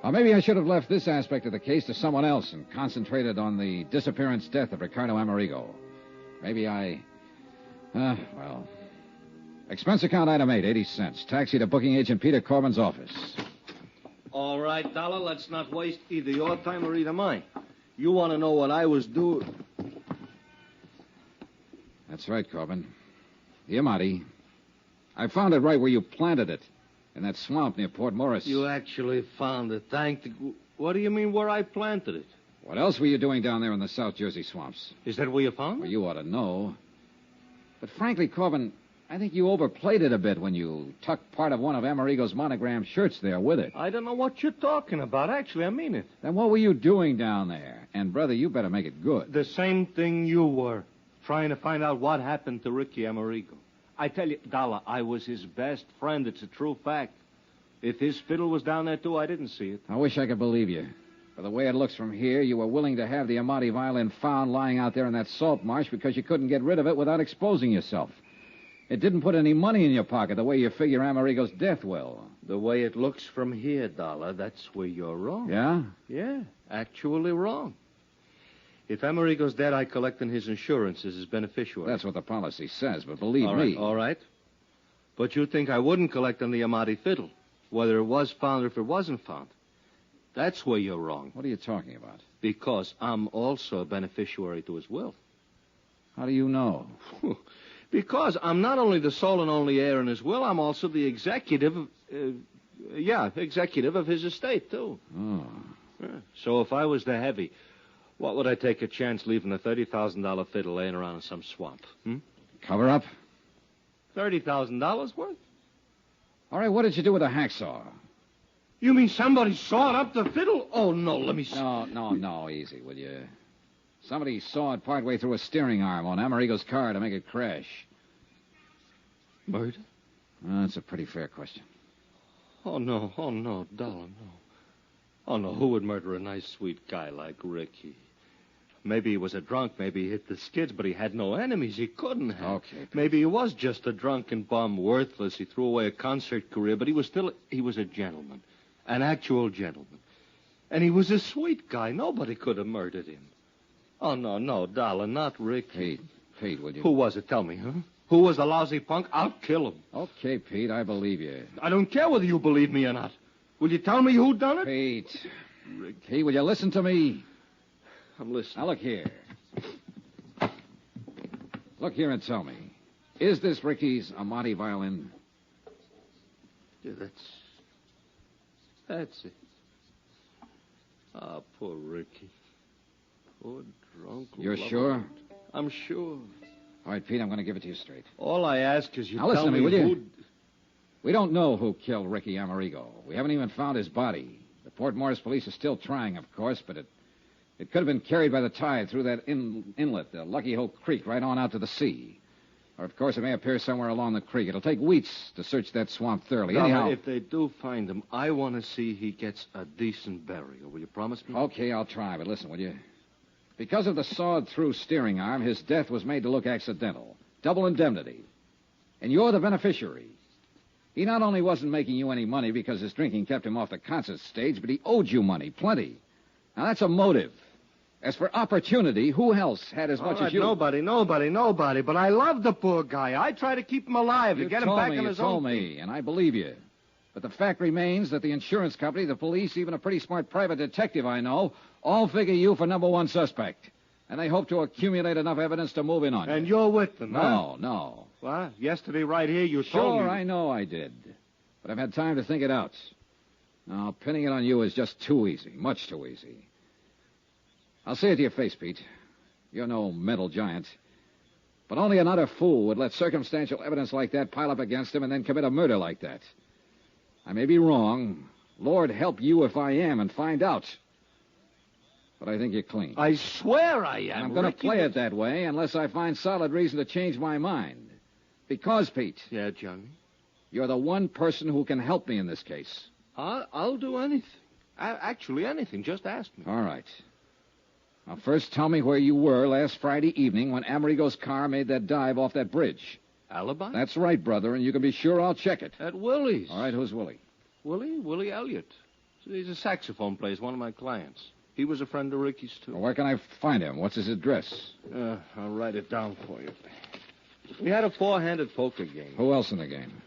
Or maybe I should have left this aspect of the case to someone else and concentrated on the disappearance death of Ricardo Amerigo. Maybe well... Expense account item 8, 80 cents. Taxi to booking agent Peter Corbin's office. All right, Dollar, let's not waste either your time or either mine. You want to know what I was doing... That's right, Corbin. The Amati. I found it right where you planted it, in that swamp near Port Morris. You actually found it. What do you mean where I planted it? What else were you doing down there in the South Jersey swamps? Is that where you found it? Well, you ought to know. But frankly, Corbin, I think you overplayed it a bit when you tucked part of one of Amerigo's monogram shirts there with it. I don't know what you're talking about. Actually, I mean it. Then what were you doing down there? And, brother, you better make it good. The same thing you were. Trying to find out what happened to Ricky Amerigo. I tell you, Dollar, I was his best friend. It's a true fact. If his fiddle was down there, too, I didn't see it. I wish I could believe you. For the way it looks from here, you were willing to have the Amati violin found lying out there in that salt marsh because you couldn't get rid of it without exposing yourself. It didn't put any money in your pocket the way you figure Amerigo's death will. The way it looks from here, Dollar, that's where you're wrong. Yeah? Yeah, actually wrong. If Amerigo's dead, I collect on his insurance as his beneficiary. That's what the policy says, but believe me... All right. But you think I wouldn't collect on the Amati fiddle, whether it was found or if it wasn't found. That's where you're wrong. What are you talking about? Because I'm also a beneficiary to his will. How do you know? Because I'm not only the sole and only heir in his will, I'm also the executive of his estate, too. Oh. Yeah. So if I was the heavy... what would I take a chance leaving a $30,000 fiddle laying around in some swamp? Cover up? $30,000 worth? All right, what did you do with a hacksaw? You mean somebody sawed up the fiddle? Oh, no, let me see. No, easy, will you? Somebody sawed partway through a steering arm on Amerigo's car to make it crash. Murder? That's a pretty fair question. Oh, no, Dollar, no. Oh, no, who would murder a nice, sweet guy like Ricky? Maybe he was a drunk, maybe he hit the skids, but he had no enemies. He couldn't have. Okay. Maybe he was just a drunken bum, worthless. He threw away a concert career, but he was a gentleman. An actual gentleman. And he was a sweet guy. Nobody could have murdered him. Oh, no, Dollar, not Ricky. Pete, would you? Who was it? Tell me, huh? Who was the lousy punk? I'll kill him. Okay, Pete, I believe you. I don't care whether you believe me or not. Will you tell me who done it? Pete. Pete, will you listen to me? I'm listening. Now, look here. Look here and tell me. Is this Ricky's Amati violin? Yeah, that's it. Ah, poor Ricky. Poor drunk. You're sure? I'm sure. All right, Pete, I'm going to give it to you straight. All I ask is you now, tell listen to me, will who... you? We don't know who killed Ricky Amerigo. We haven't even found his body. The Port Morris police are still trying, of course, but it could have been carried by the tide through that inlet, the Lucky Hope Creek, right on out to the sea. Or, of course, it may appear somewhere along the creek. It'll take weeks to search that swamp thoroughly. Anyhow... if they do find him, I want to see he gets a decent burial. Will you promise me? Okay, I'll try, but listen, will you? Because of the sawed-through steering arm, his death was made to look accidental. Double indemnity. And you're the beneficiary. He not only wasn't making you any money because his drinking kept him off the concert stage, but he owed you money, plenty. Now, that's a motive. As for opportunity, who else had as much as you? Nobody. But I love the poor guy. I try to keep him alive, to get him back on his own. You told me, and I believe you. But the fact remains that the insurance company, the police, even a pretty smart private detective I know, all figure you for number one suspect. And they hope to accumulate enough evidence to move in on you. And you're with them, huh? No. What? Yesterday right here you told me... Sure, I know I did. But I've had time to think it out. Now, pinning it on you is just too easy. Much too easy. I'll say it to your face, Pete. You're no mental giant. But only an utter fool would let circumstantial evidence like that pile up against him and then commit a murder like that. I may be wrong. Lord help you if I am and find out. But I think you're clean. I swear I am. And I'm going to play it that way unless I find solid reason to change my mind. Because, Pete... Yeah, Johnny? You're the one person who can help me in this case. I'll do anything. Actually, anything. Just ask me. All right. Now, first tell me where you were last Friday evening when Amerigo's car made that dive off that bridge. Alibi? That's right, brother, and you can be sure I'll check it. At Willie's. All right, who's Willie? Willie Elliott. He's a saxophone player, one of my clients. He was a friend of Ricky's, too. Well, where can I find him? What's his address? I'll write it down for you. We had a four-handed poker game. Who else in the game?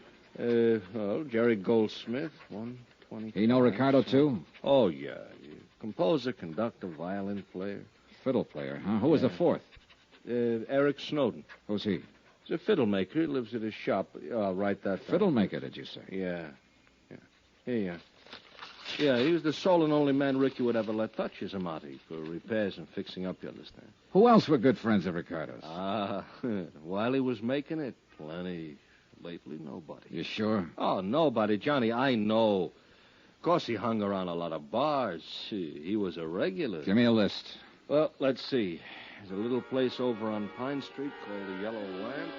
Jerry Goldsmith, 120. He know Ricardo, too? Oh, yeah. Composer, conductor, violin player. Fiddle player, huh? Who was the fourth? Eric Snowden. Who's he? He's a fiddle maker. He lives at his shop. I'll write that down. Fiddle maker, did you say? Yeah. Here you are. Yeah, he was the sole and only man Ricky would ever let touch his amati for repairs and fixing up, you understand? Who else were good friends of Ricardo's? While he was making it, plenty. Lately, nobody. You sure? Oh, nobody, Johnny, I know. Of course, he hung around a lot of bars. He was a regular. Give me a list. Well, let's see. There's a little place over on Pine Street called the Yellow Lamp.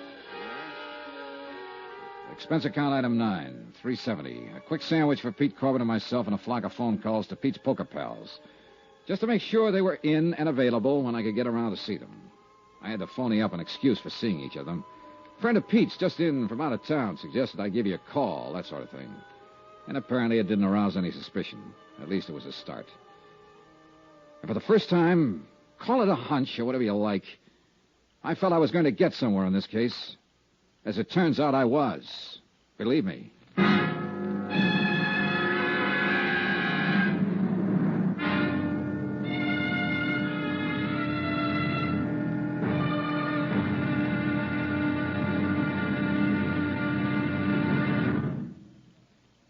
Expense account item 9, $370. A quick sandwich for Pete Corbin and myself and a flock of phone calls to Pete's poker pals. Just to make sure they were in and available when I could get around to see them. I had to phony up an excuse for seeing each of them. A friend of Pete's, just in from out of town, suggested I give you a call, that sort of thing. And apparently it didn't arouse any suspicion. At least it was a start. And for the first time, call it a hunch or whatever you like, I felt I was going to get somewhere in this case. As it turns out, I was. Believe me.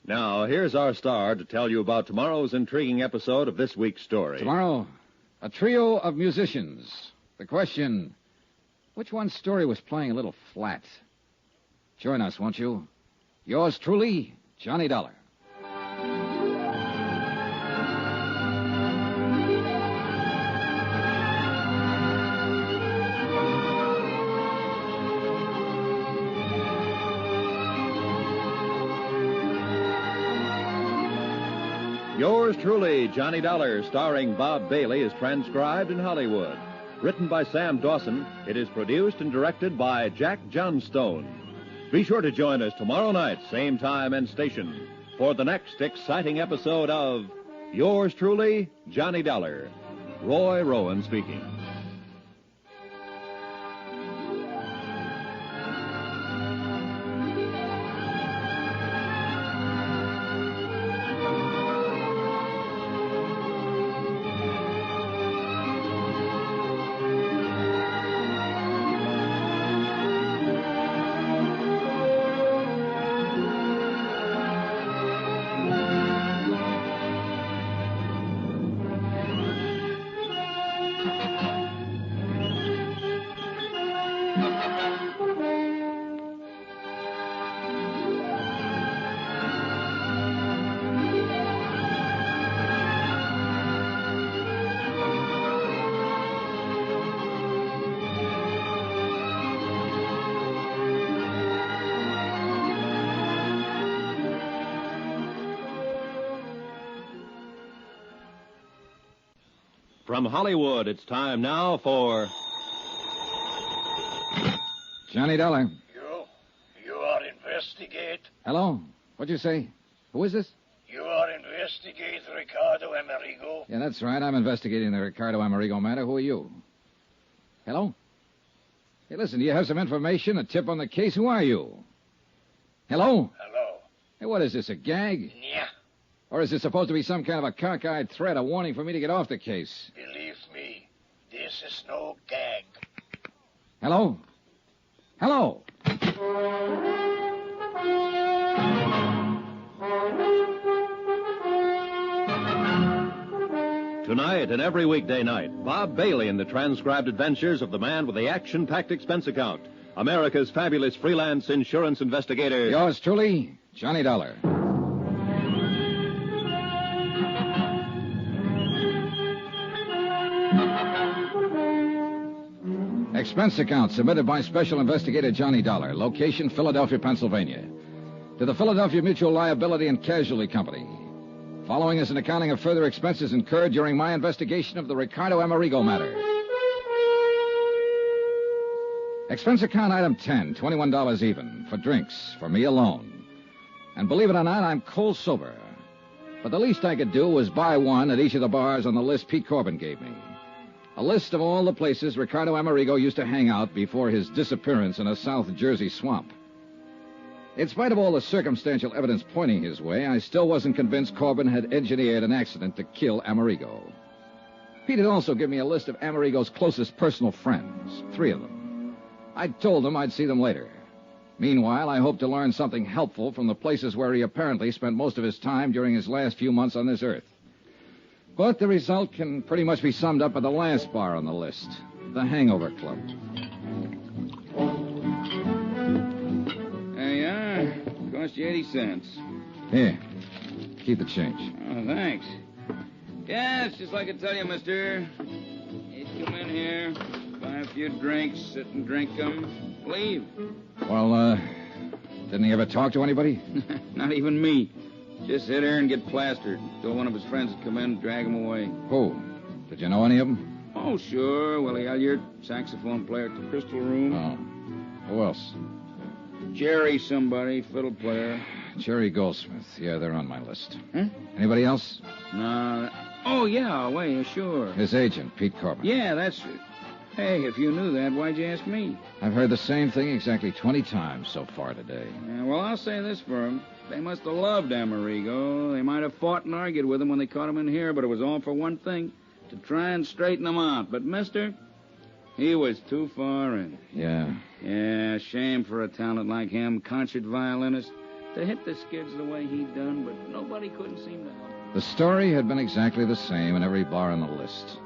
Now, here's our star to tell you about tomorrow's intriguing episode of this week's story. Tomorrow, a trio of musicians. The question, which one's story was playing a little flat? Join us, won't you? Yours truly, Johnny Dollar. Yours truly, Johnny Dollar, starring Bob Bailey, is transcribed in Hollywood. Written by Sam Dawson, it is produced and directed by Jack Johnstone. Be sure to join us tomorrow night, same time and station, for the next exciting episode of Yours truly, Johnny Dollar. Roy Rowan speaking. From Hollywood, it's time now for... Johnny Dollar. You are investigate. Hello? What'd you say? Who is this? You are investigate Ricardo Amerigo. Yeah, that's right. I'm investigating the Ricardo Amerigo matter. Who are you? Hello? Hey, listen, do you have some information, a tip on the case? Who are you? Hello? Hello. Hey, what is this, a gag? Yeah. Or is it supposed to be some kind of a cockeyed threat, a warning for me to get off the case? Believe me, this is no gag. Hello? Hello? Tonight and every weekday night, Bob Bailey in the transcribed adventures of the man with the action-packed expense account, America's fabulous freelance insurance investigator. Yours truly, Johnny Dollar. Expense account submitted by Special Investigator Johnny Dollar. Location, Philadelphia, Pennsylvania. To the Philadelphia Mutual Liability and Casualty Company. Following is an accounting of further expenses incurred during my investigation of the Ricardo Amerigo matter. Expense account item 10, $21 even, for drinks, for me alone. And believe it or not, I'm cold sober. But the least I could do was buy one at each of the bars on the list Pete Corbin gave me. A list of all the places Ricardo Amerigo used to hang out before his disappearance in a South Jersey swamp. In spite of all the circumstantial evidence pointing his way, I still wasn't convinced Corbin had engineered an accident to kill Amerigo. Pete had also given me a list of Amerigo's closest personal friends, 3 of them. I'd told them I'd see them later. Meanwhile, I hoped to learn something helpful from the places where he apparently spent most of his time during his last few months on this earth. But the result can pretty much be summed up at the last bar on the list, the Hangover Club. There you are. Cost you 80 cents. Here, keep the change. Oh, thanks. Yeah, it's just like I tell you, mister. You come in here, buy a few drinks, sit and drink them, leave. Well, didn't he ever talk to anybody? Not even me. Just sit there and get plastered. Till one of his friends would come in and drag him away. Who? Did you know any of them? Oh, sure. Willie Elliott, saxophone player at the Crystal Room. Oh. Who else? Jerry somebody, fiddle player. Jerry Goldsmith. Yeah, they're on my list. Huh? Anybody else? No. Oh, yeah, wait, sure. His agent, Pete Corbin. Yeah, that's it. Hey, if you knew that, why'd you ask me? I've heard the same thing exactly 20 times so far today. Yeah, well, I'll say this for him. They must have loved Amerigo. They might have fought and argued with him when they caught him in here, but it was all for one thing, to try and straighten him out. But, mister, he was too far in. Yeah. Yeah, shame for a talent like him, concert violinist, to hit the skids the way he'd done, but nobody couldn't seem to help him. The story had been exactly the same in every bar on the list.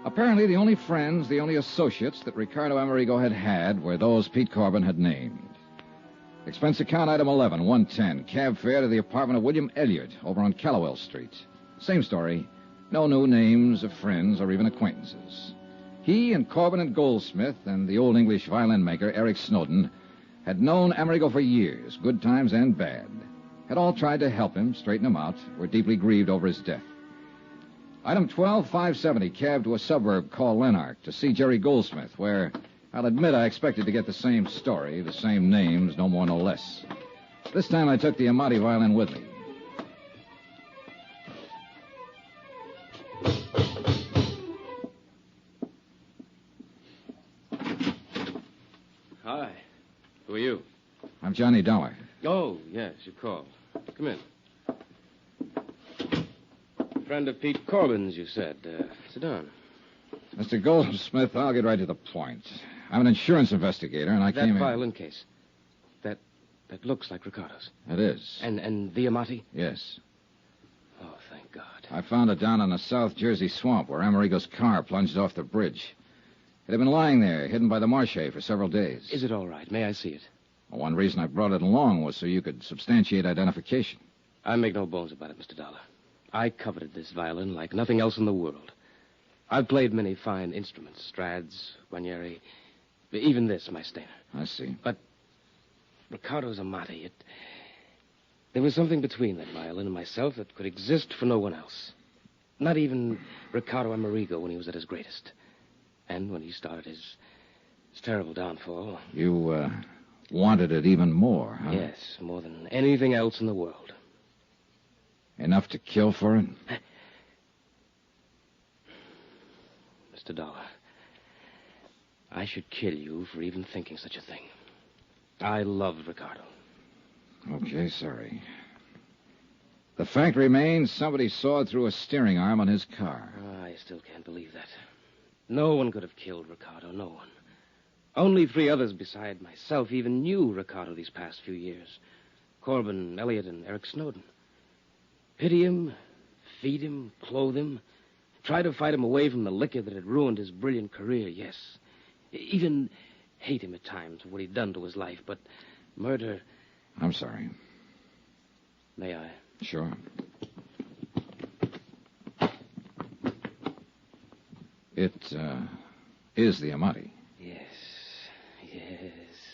Apparently, the only friends, the only associates that Ricardo Amerigo had were those Pete Corbin had named. Expense account item 11, 110, cab fare to the apartment of William Elliott over on Callowell Street. Same story. No new names of friends or even acquaintances. He and Corbin and Goldsmith and the old English violin maker, Eric Snowden, had known Amerigo for years, good times and bad. Had all tried to help him, straighten him out, were deeply grieved over his death. Item 12, 570, cab to a suburb called Lanark to see Jerry Goldsmith, where, I'll admit I expected to get the same story, the same names, no more, no less. This time I took the Amati violin with me. Hi. Who are you? I'm Johnny Dollar. Oh, yes, you called. Come in. Friend of Pete Corbin's, you said. Sit down. Mr. Goldsmith, I'll get right to the point. I'm an insurance investigator, and I came That in... violin case. That looks like Ricardo's. It is. And the Amati? Yes. Oh, thank God. I found it down in the South Jersey swamp where Amerigo's car plunged off the bridge. It had been lying there, hidden by the marsh hay for several days. Is it all right? May I see it? Well, one reason I brought it along was so you could substantiate identification. I make no bones about it, Mr. Dollar. I coveted this violin like nothing else in the world. I've played many fine instruments, Strads, Guarnieri, even this, my Stainer. I see. But Ricardo's Amati, there was something between that violin and myself that could exist for no one else. Not even Ricardo Amerigo when he was at his greatest. And when he started his terrible downfall. You, wanted it even more, huh? Yes, more than anything else in the world. Enough to kill for it? Mr. Dollar, I should kill you for even thinking such a thing. I loved Ricardo. Okay, sorry. The fact remains somebody sawed through a steering arm on his car. I still can't believe that. No one could have killed Ricardo, no one. Only 3 others beside myself even knew Ricardo these past few years. Corbin, Elliot, and Eric Snowden. Pity him, feed him, clothe him, try to fight him away from the liquor that had ruined his brilliant career, yes. Even hate him at times for what he'd done to his life, but murder... I'm sorry. May I? Sure. It, is the Amati. Yes,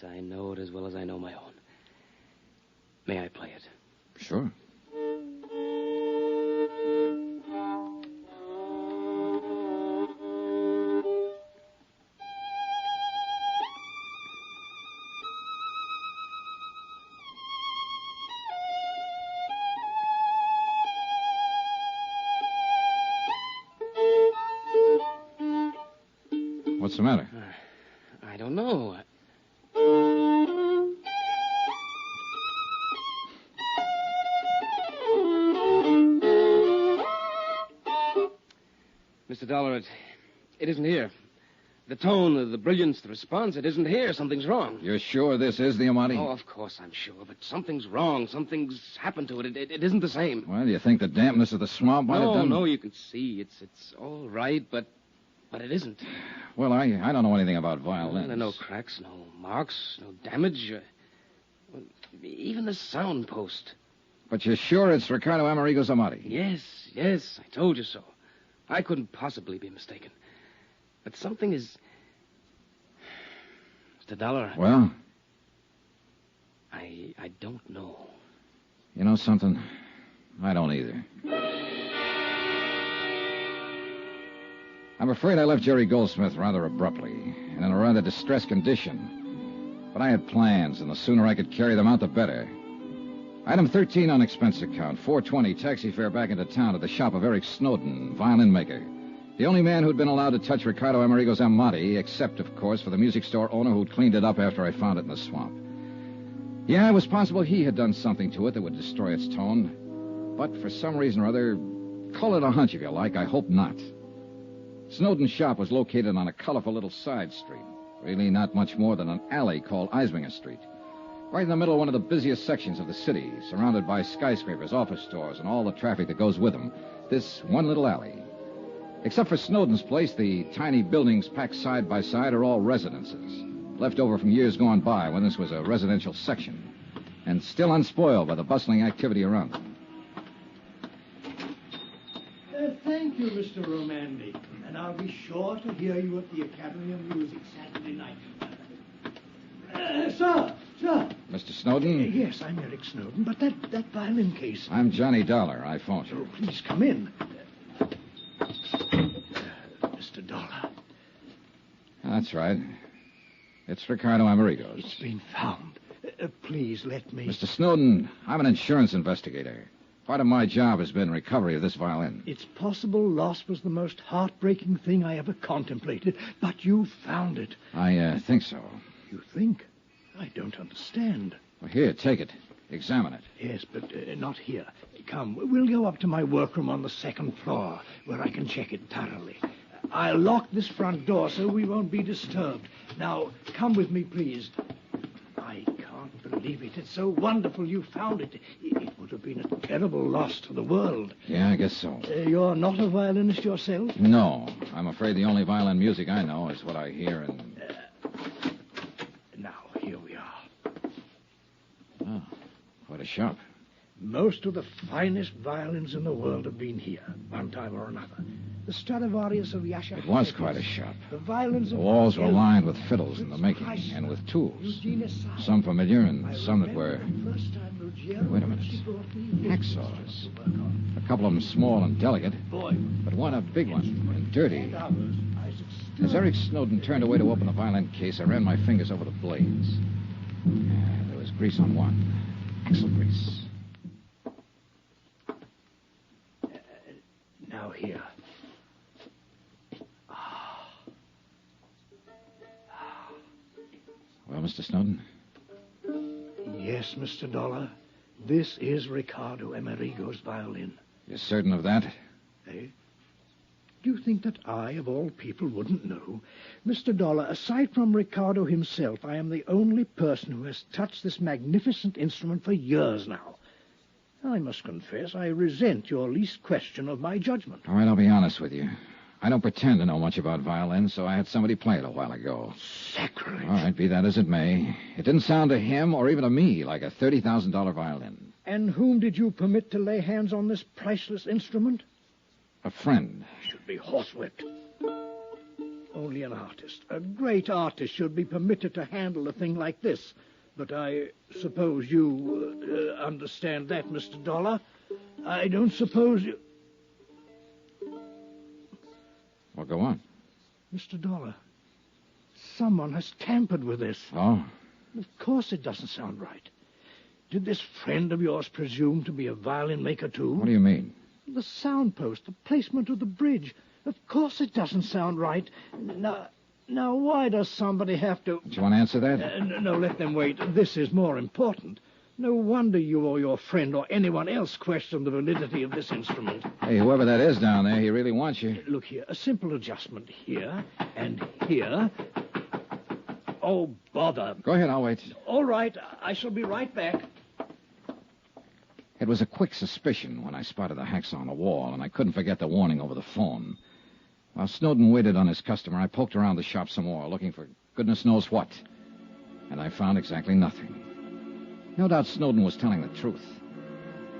I know it as well as I know my own. May I play it? Sure. What's the matter? I don't know. Mr. Dollar, it isn't here. The tone, the brilliance, the response, it isn't here. Something's wrong. You're sure this is the Amati? Oh, of course I'm sure, but something's wrong. Something's happened to it. It isn't the same. Well, you think the dampness of the swamp might have done... No, you can see. It's all right, but it isn't. Well, I don't know anything about violins. There are no cracks, no marks, no damage. Even the sound post. But you're sure it's Ricardo Amerigo's Amati? Yes, I told you so. I couldn't possibly be mistaken. But something is... Mr. Dollar... Well? I don't know. You know something? I don't either. I'm afraid I left Jerry Goldsmith rather abruptly and in a rather distressed condition. But I had plans, and the sooner I could carry them out, the better. Item 13 on expense account, $420 taxi fare back into town to the shop of Eric Snowden, violin maker. The only man who'd been allowed to touch Ricardo Amerigo's Amati, except, of course, for the music store owner who'd cleaned it up after I found it in the swamp. Yeah, it was possible he had done something to it that would destroy its tone. But for some reason or other, call it a hunch if you like, I hope not. Snowden's shop was located on a colorful little side street. Really not much more than an alley called Eisminger Street. Right in the middle of one of the busiest sections of the city, surrounded by skyscrapers, office stores, and all the traffic that goes with them. This one little alley. Except for Snowden's place, the tiny buildings packed side by side are all residences, left over from years gone by when this was a residential section, and still unspoiled by the bustling activity around them. Thank you, Mr. Romandi. And I'll be sure to hear you at the Academy of Music Saturday night. Sir! Mr. Snowden? Yes, I'm Eric Snowden, but that violin case... I'm Johnny Dollar. I phoned you. Oh, please come in. Mr. Dollar. That's right. It's Ricardo Amerigo's. It's been found. Please let me... Mr. Snowden, I'm an insurance investigator. Part of my job has been recovery of this violin. Its possible loss was the most heartbreaking thing I ever contemplated, but you found it. I think so. You think? I don't understand. Well, here, take it. Examine it. Yes, but not here. Come, we'll go up to my workroom on the 2nd floor, where I can check it thoroughly. I'll lock this front door so we won't be disturbed. Now, come with me, please. I can't believe it. It's so wonderful you found it. It would have been a terrible loss to the world. Yeah, I guess so. You're not a violinist yourself? No. I'm afraid the only violin music I know is what I hear in... Now, here we are. Oh, quite a shop. Most of the finest violins in the world have been here, one time or another. The Stradivarius of Yasha. It was quite a shop. The violins The of... walls were lined with fiddles in the making, and with tools. Some familiar and some that were... Wait a minute. Hacksaws. A couple of them small and delicate, but one a big one and dirty. As Eric Snowden turned away to open the violin case, I ran my fingers over the blades. There was grease on one. Axle grease. Now here. Well, Mr. Snowden? Yes, Mr. Dollar. This is Ricardo Amerigo's violin. You're certain of that? Eh? Do you think that I, of all people, wouldn't know? Mr. Dollar, aside from Ricardo himself, I am the only person who has touched this magnificent instrument for years now. I must confess, I resent your least question of my judgment. All right, I'll be honest with you. I don't pretend to know much about violins, so I had somebody play it a while ago. Sacrilege. All right, be that as it may. It didn't sound to him or even to me like a $30,000 violin. And whom did you permit to lay hands on this priceless instrument? A friend. Should be horsewhipped. Only an artist, a great artist, should be permitted to handle a thing like this. But I suppose you understand that, Mr. Dollar. I don't suppose you... Well, go on. Mr. Dollar, someone has tampered with this. Oh? Of course it doesn't sound right. Did this friend of yours presume to be a violin maker, too? What do you mean? The sound post, the placement of the bridge. Of course it doesn't sound right. Now, why does somebody have to... Do you want to answer that? No, let them wait. This is more important. No wonder you or your friend or anyone else questioned the validity of this instrument. Hey, whoever that is down there, he really wants you. Look here, a simple adjustment here and here. Oh, bother. Go ahead, I'll wait. All right, I shall be right back. It was a quick suspicion when I spotted the hacksaw on the wall, and I couldn't forget the warning over the phone. While Snowden waited on his customer, I poked around the shop some more, looking for goodness knows what. And I found exactly nothing. No doubt Snowden was telling the truth.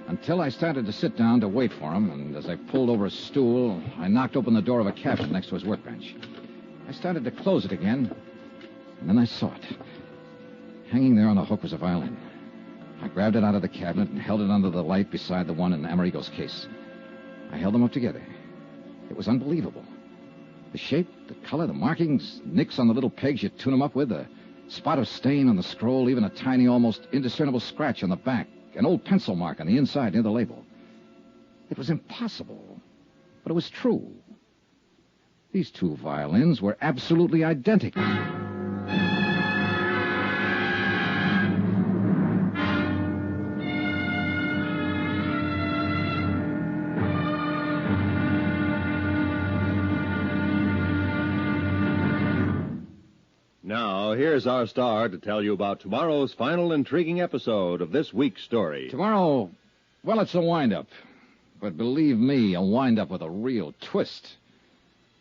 Until I started to sit down to wait for him, and as I pulled over a stool, I knocked open the door of a cabinet next to his workbench. I started to close it again, and then I saw it. Hanging there on the hook was a violin. I grabbed it out of the cabinet and held it under the light beside the one in Amerigo's case. I held them up together. It was unbelievable. The shape, the color, the markings, nicks on the little pegs you tune them up with, a spot of stain on the scroll, even a tiny, almost indiscernible scratch on the back, an old pencil mark on the inside near the label. It was impossible, but it was true. These two violins were absolutely identical. Now, here's our star to tell you about tomorrow's final intriguing episode of this week's story. Tomorrow, well, it's a wind-up. But believe me, a wind-up with a real twist.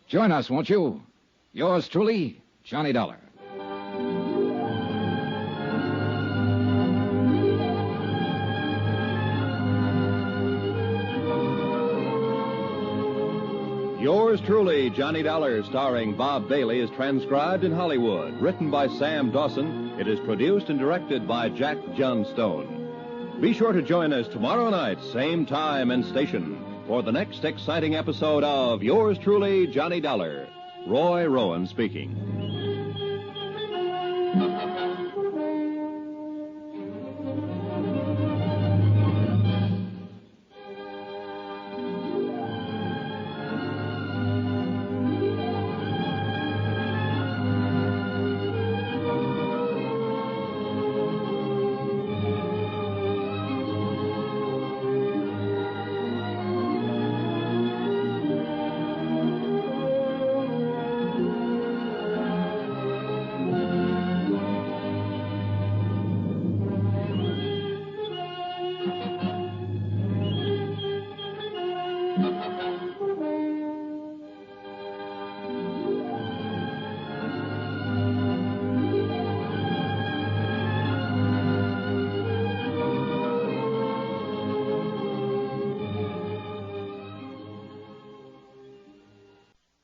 Join us, won't you? Yours truly, Johnny Dollar. Yours truly, Johnny Dollar, starring Bob Bailey, is transcribed in Hollywood. Written by Sam Dawson, it is produced and directed by Jack Johnstone. Be sure to join us tomorrow night, same time and station, for the next exciting episode of Yours truly, Johnny Dollar. Roy Rowan speaking.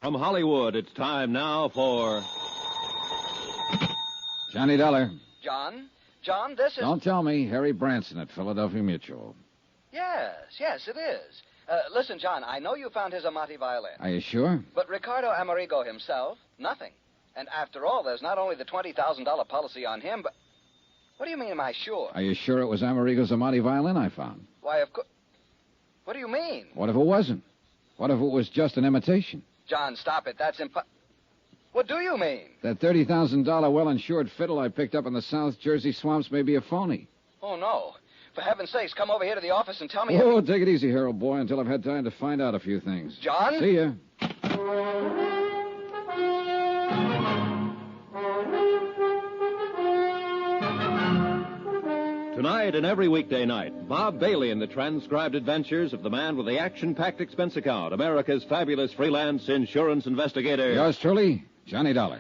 From Hollywood, it's time now for... Johnny Dollar. John, this is... Don't tell me. Harry Branson at Philadelphia Mutual. Yes, it is. Listen, John, I know you found his Amati violin. Are you sure? But Ricardo Amerigo himself, nothing. And after all, there's not only the $20,000 policy on him, but... What do you mean, am I sure? Are you sure it was Amerigo's Amati violin I found? Why, of course... What do you mean? What if it wasn't? What if it was just an imitation? John, stop it. That's What do you mean? That $30,000 well-insured fiddle I picked up in the South Jersey swamps may be a phony. Oh, no. For heaven's sakes, come over here to the office and tell me... Oh, take it easy, Harold, boy, until I've had time to find out a few things. John? See ya. Tonight and every weekday night, Bob Bailey in the transcribed adventures of the man with the action-packed expense account, America's fabulous freelance insurance investigator. Yours truly, Johnny Dollar.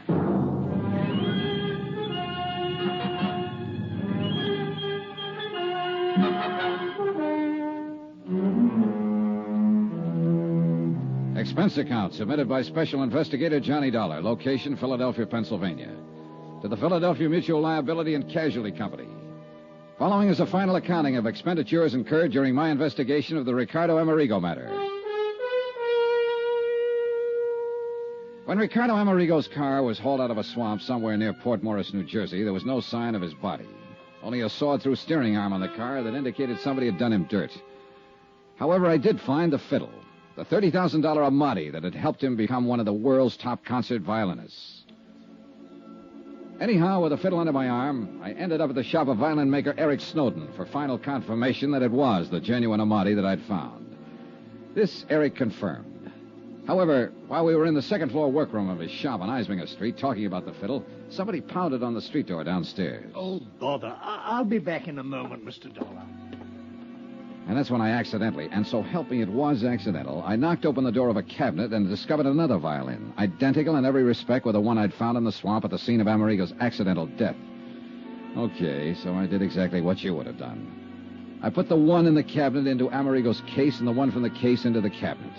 Expense account submitted by Special Investigator Johnny Dollar, location Philadelphia, Pennsylvania, to the Philadelphia Mutual Liability and Casualty Company. Following is a final accounting of expenditures incurred during my investigation of the Ricardo Amerigo matter. When Ricardo Amerigo's car was hauled out of a swamp somewhere near Port Morris, New Jersey, there was no sign of his body. Only a sawed-through steering arm on the car that indicated somebody had done him dirt. However, I did find the fiddle, the $30,000 Amati that had helped him become one of the world's top concert violinists. Anyhow, with a fiddle under my arm, I ended up at the shop of violin maker Eric Snowden for final confirmation that it was the genuine Amati that I'd found. This Eric confirmed. However, while we were in the second-floor workroom of his shop on Eisminger Street talking about the fiddle, somebody pounded on the street door downstairs. Oh, bother. I'll be back in a moment, Mr. Dollar. And that's when I accidentally, and so help me it was accidental, I knocked open the door of a cabinet and discovered another violin, identical in every respect with the one I'd found in the swamp at the scene of Amerigo's accidental death. Okay, so I did exactly what you would have done. I put the one in the cabinet into Amerigo's case and the one from the case into the cabinet.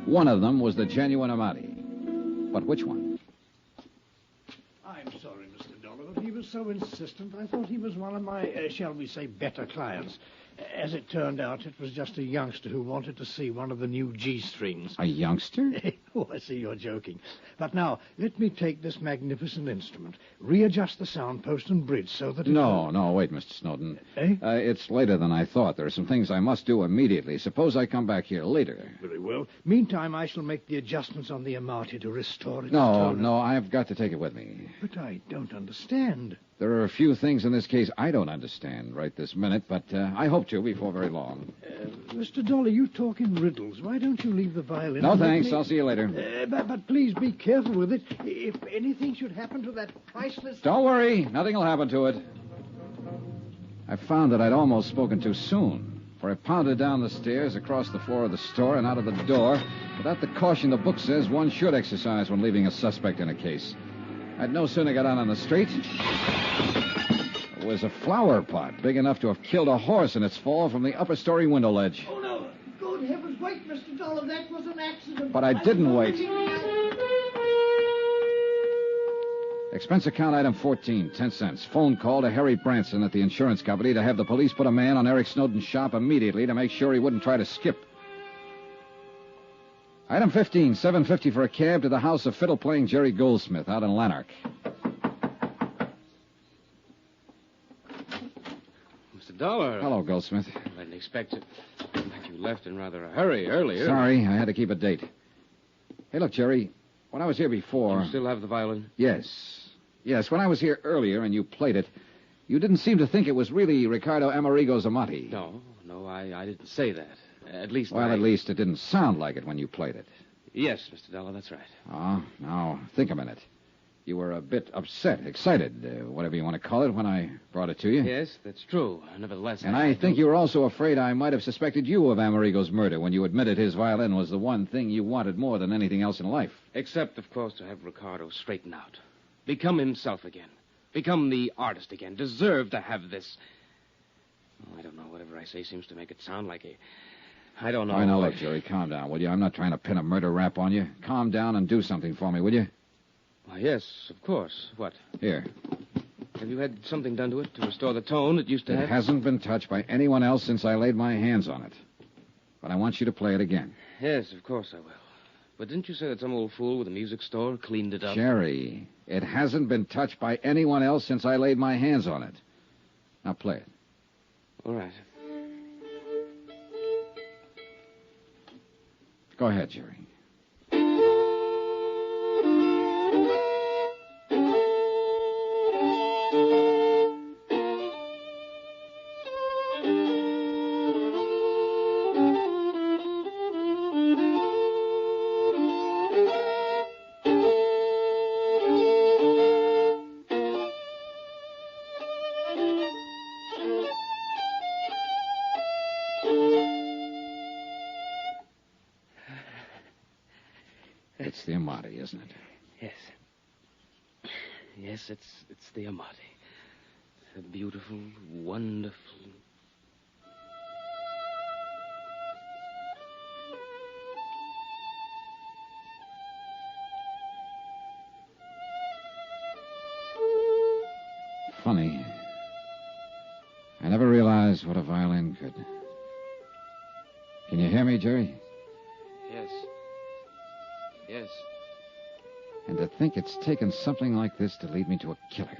One of them was the genuine Amati. But which one? I'm sorry, Mr. Dollar, but he was so insistent. I thought he was one of my, shall we say, better clients. As it turned out, it was just a youngster who wanted to see one of the new G-strings. A youngster? Oh, I see you're joking. But now, let me take this magnificent instrument, readjust the sound post and bridge so that... No, wait, Mr. Snowden. Eh? It's later than I thought. There are some things I must do immediately. Suppose I come back here later. Very well. Meantime, I shall make the adjustments on the Amati to restore its No, tone. I've got to take it with me. But I don't understand. There are a few things in this case I don't understand right this minute, but I hope to before very long. Mr. Dollar, you talk in riddles. Why don't you leave the violin? No, and let thanks. me- I'll see you later. But please be careful with it. If anything should happen to that priceless... Don't worry. Nothing will happen to it. I found that I'd almost spoken too soon, for I pounded down the stairs, across the floor of the store, and out of the door without the caution the book says one should exercise when leaving a suspect in a case. I'd no sooner got out on the street... It was a flower pot big enough to have killed a horse in its fall from the upper story window ledge. Oh, no. Good heavens, wait, Mr. Dollar. That was an accident. But I didn't wait. Expense account item 14, 10 cents. Phone call to Harry Branson at the insurance company to have the police put a man on Eric Snowden's shop immediately to make sure he wouldn't try to skip. Item 15, $7.50 for a cab to the house of fiddle-playing Jerry Goldsmith out in Lanark. Mr. Dollar. Hello, Goldsmith. I didn't expect it. But you left in rather a hurry earlier. Sorry, I had to keep a date. Hey, look, Jerry, when I was here before... You still have the violin? Yes, when I was here earlier and you played it, you didn't seem to think it was really Ricardo Amerigo's Amati. No, I didn't say that. At least At least it didn't sound like it when you played it. Yes, Mr. Dollar, that's right. Oh, now, think a minute. You were a bit upset, excited, whatever you want to call it, when I brought it to you. Yes, that's true. Nevertheless... And I think you were also afraid I might have suspected you of Amerigo's murder when you admitted his violin was the one thing you wanted more than anything else in life. Except, of course, to have Ricardo straighten out. Become himself again. Become the artist again. Deserve to have this... Oh, I don't know. Whatever I say seems to make it sound like a... I don't know. All right, now, look, Jerry, calm down, will you? I'm not trying to pin a murder rap on you. Calm down and do something for me, will you? Why, yes, of course. What? Here. Have you had something done to it to restore the tone it used to have? It hasn't been touched by anyone else since I laid my hands on it. But I want you to play it again. Yes, of course I will. But didn't you say that some old fool with a music store cleaned it up? Jerry, it hasn't been touched by anyone else since I laid my hands on it. Now play it. All right. Go ahead, Jerry. the Amati, isn't it? Yes. Yes, it's the Amati. A beautiful, wonderful... Funny. I never realized what a violin could. Can you hear me, Jerry? Yes. Yes. And to think it's taken something like this to lead me to a killer.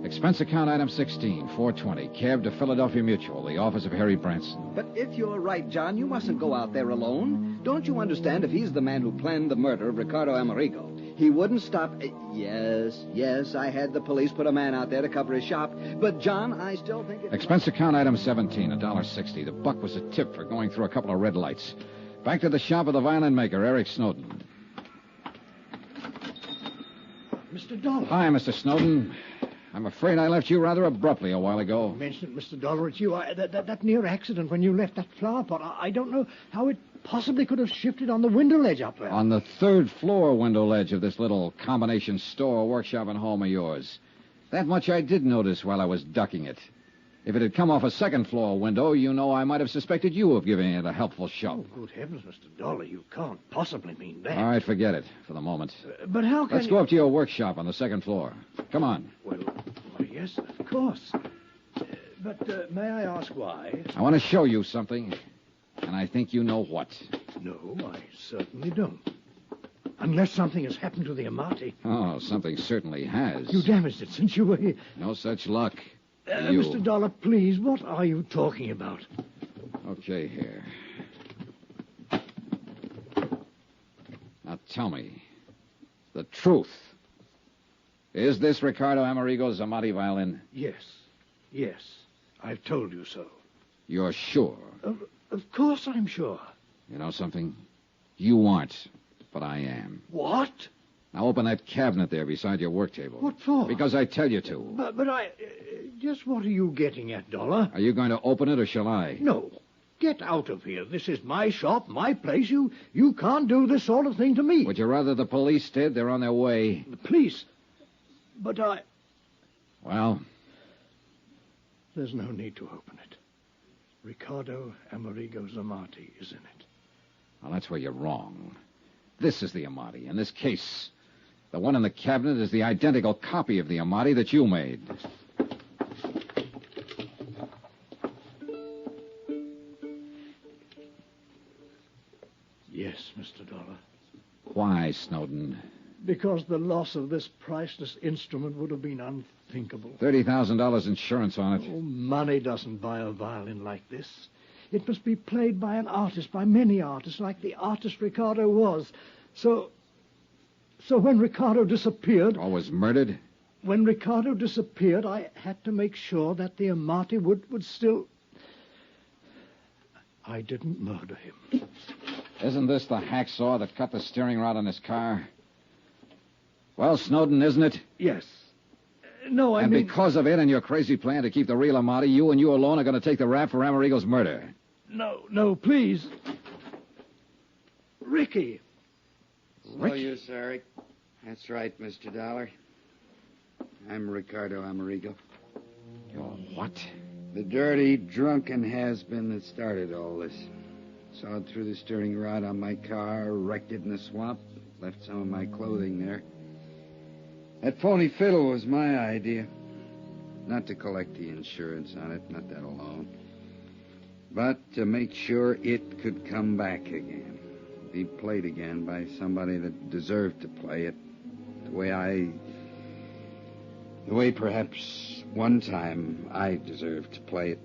Expense account item 16, 420. Cab to Philadelphia Mutual, the office of Harry Branson. But if you're right, John, you mustn't go out there alone. Don't you understand if he's the man who planned the murder of Ricardo Amerigo, he wouldn't stop... Yes, I had the police put a man out there to cover his shop. But, John, I still think it's... Expense account item 17, $1.60. The buck was a tip for going through a couple of red lights. Back to the shop of the violin maker, Eric Snowden. Mr. Dollar. Hi, Mr. Snowden. I'm afraid I left you rather abruptly a while ago. You mentioned it, Mr. Dollar. It's you. That near accident when you left that flower pot. I don't know how it possibly could have shifted on the window ledge up there. On the third floor window ledge of this little combination store, workshop, and home of yours. That much I did notice while I was ducking it. If it had come off a second floor window, you know I might have suspected you of giving it a helpful shove. Oh, good heavens, Mr. Dollar, you can't possibly mean that. All right, forget it for the moment. But how can Let's go up to your workshop on the second floor. Come on. Well, yes, of course. But may I ask why? I want to show you something, and I think you know what. No, I certainly don't. Unless something has happened to the Amati. Oh, something certainly has. You damaged it since you were here. No such luck. Mr. Dollar, please, what are you talking about? Okay, here. Now tell me the truth. Is this Ricardo Amerigo's Amati violin? Yes. I've told you so. You're sure? Of course I'm sure. You know something? You aren't, but I am. What? Now open that cabinet there beside your work table. What for? Because I tell you to. But I... just what are you getting at, Dollar? Are you going to open it or shall I? No. Get out of here. This is my shop, my place. You can't do this sort of thing to me. Would you rather the police did? They're on their way. The police? But I... Well? There's no need to open it. Ricardo Amerigo's Amati is in it. Well, that's where you're wrong. This is the Amati. In this case, the one in the cabinet is the identical copy of the Amati that you made. Yes, Mr. Dollar. Why, Snowden? Because the loss of this priceless instrument would have been unthinkable. $30,000 insurance on it. Oh, money doesn't buy a violin like this. It must be played by an artist, by many artists, like the artist Ricardo was. So when Ricardo disappeared... Or was murdered? When Ricardo disappeared, I had to make sure that the Amati would still... I didn't murder him. Isn't this the hacksaw that cut the steering rod on his car? Well, Snowden, isn't it? Yes. No, I mean... mean... And because of it and your crazy plan to keep the real Amati, you and you alone are going to take the rap for Amerigo's murder. No, please. Ricky. No use, Eric. That's right, Mr. Dollar. I'm Ricardo Amerigo. You're what? The dirty, drunken has-been that started all this. Sawed through the steering rod on my car, wrecked it in the swamp, left some of my clothing there. That phony fiddle was my idea. Not to collect the insurance on it, not that alone. But to make sure it could come back again. Be played again by somebody that deserved to play it. The way perhaps one time I deserved to play it.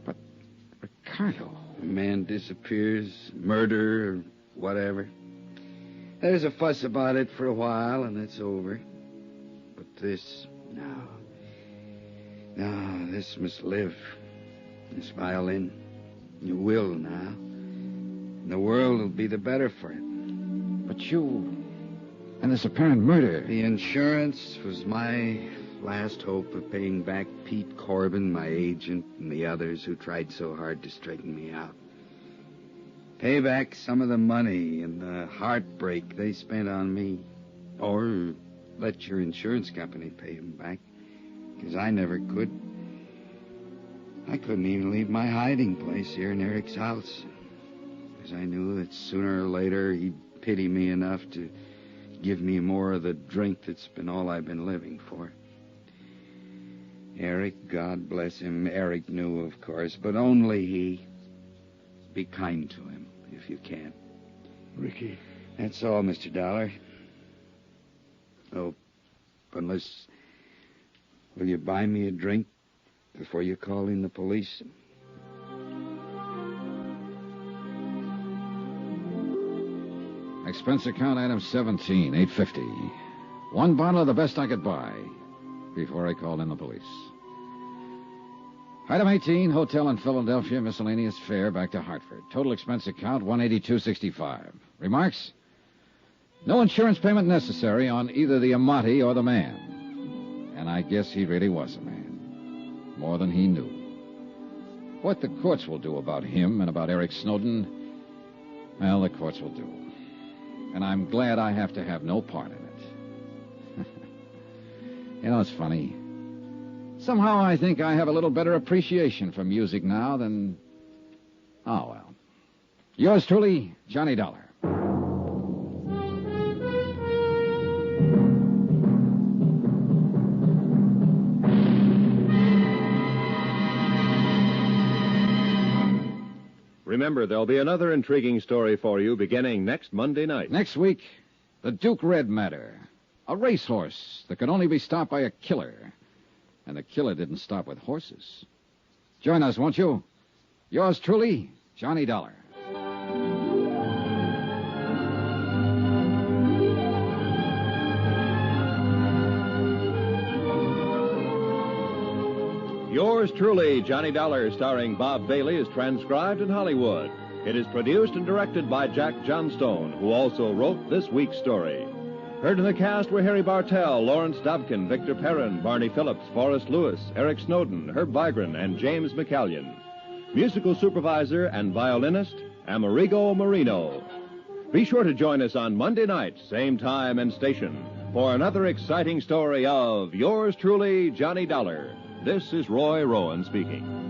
But, Ricardo... A man disappears, murder, or whatever. There's a fuss about it for a while, and it's over. But this, no, this must live. This violin, it will now. The world will be the better for it. But you, and this apparent murder... The insurance was my last hope of paying back Pete Corbin, my agent, and the others who tried so hard to straighten me out. Pay back some of the money and the heartbreak they spent on me. Or let your insurance company pay them back. Because I never could. I couldn't even leave my hiding place here in Eric's house. Because I knew that sooner or later he'd pity me enough to give me more of the drink that's been all I've been living for. Eric, God bless him, Eric knew, of course, but only he. Be kind to him, if you can. Ricky. That's all, Mr. Dollar. Oh, unless... Will you buy me a drink before you call in the police? Expense account item 17, $8.50. One bottle of the best I could buy before I called in the police. Item 18, hotel in Philadelphia, miscellaneous fare back to Hartford. Total expense account, $182.65. Remarks? No insurance payment necessary on either the Amati or the man. And I guess he really was a man. More than he knew. What the courts will do about him and about Eric Snowden, well, the courts will do. And I'm glad I have to have no part in it. You know, it's funny. Somehow I think I have a little better appreciation for music now than... Oh, well. Yours truly, Johnny Dollar. Remember, there'll be another intriguing story for you beginning next Monday night. Next week, the Duke Red matter. A racehorse that could only be stopped by a killer. And the killer didn't stop with horses. Join us, won't you? Yours truly, Johnny Dollar. Yours truly, Johnny Dollar, starring Bob Bailey, is transcribed in Hollywood. It is produced and directed by Jack Johnstone, who also wrote this week's story. Heard in the cast were Harry Bartell, Lawrence Dobkin, Victor Perrin, Barney Phillips, Forrest Lewis, Eric Snowden, Herb Vigran, and James McCallion. Musical supervisor and violinist, Amerigo Marino. Be sure to join us on Monday night, same time and station, for another exciting story of Yours truly, Johnny Dollar. This is Roy Rowan speaking.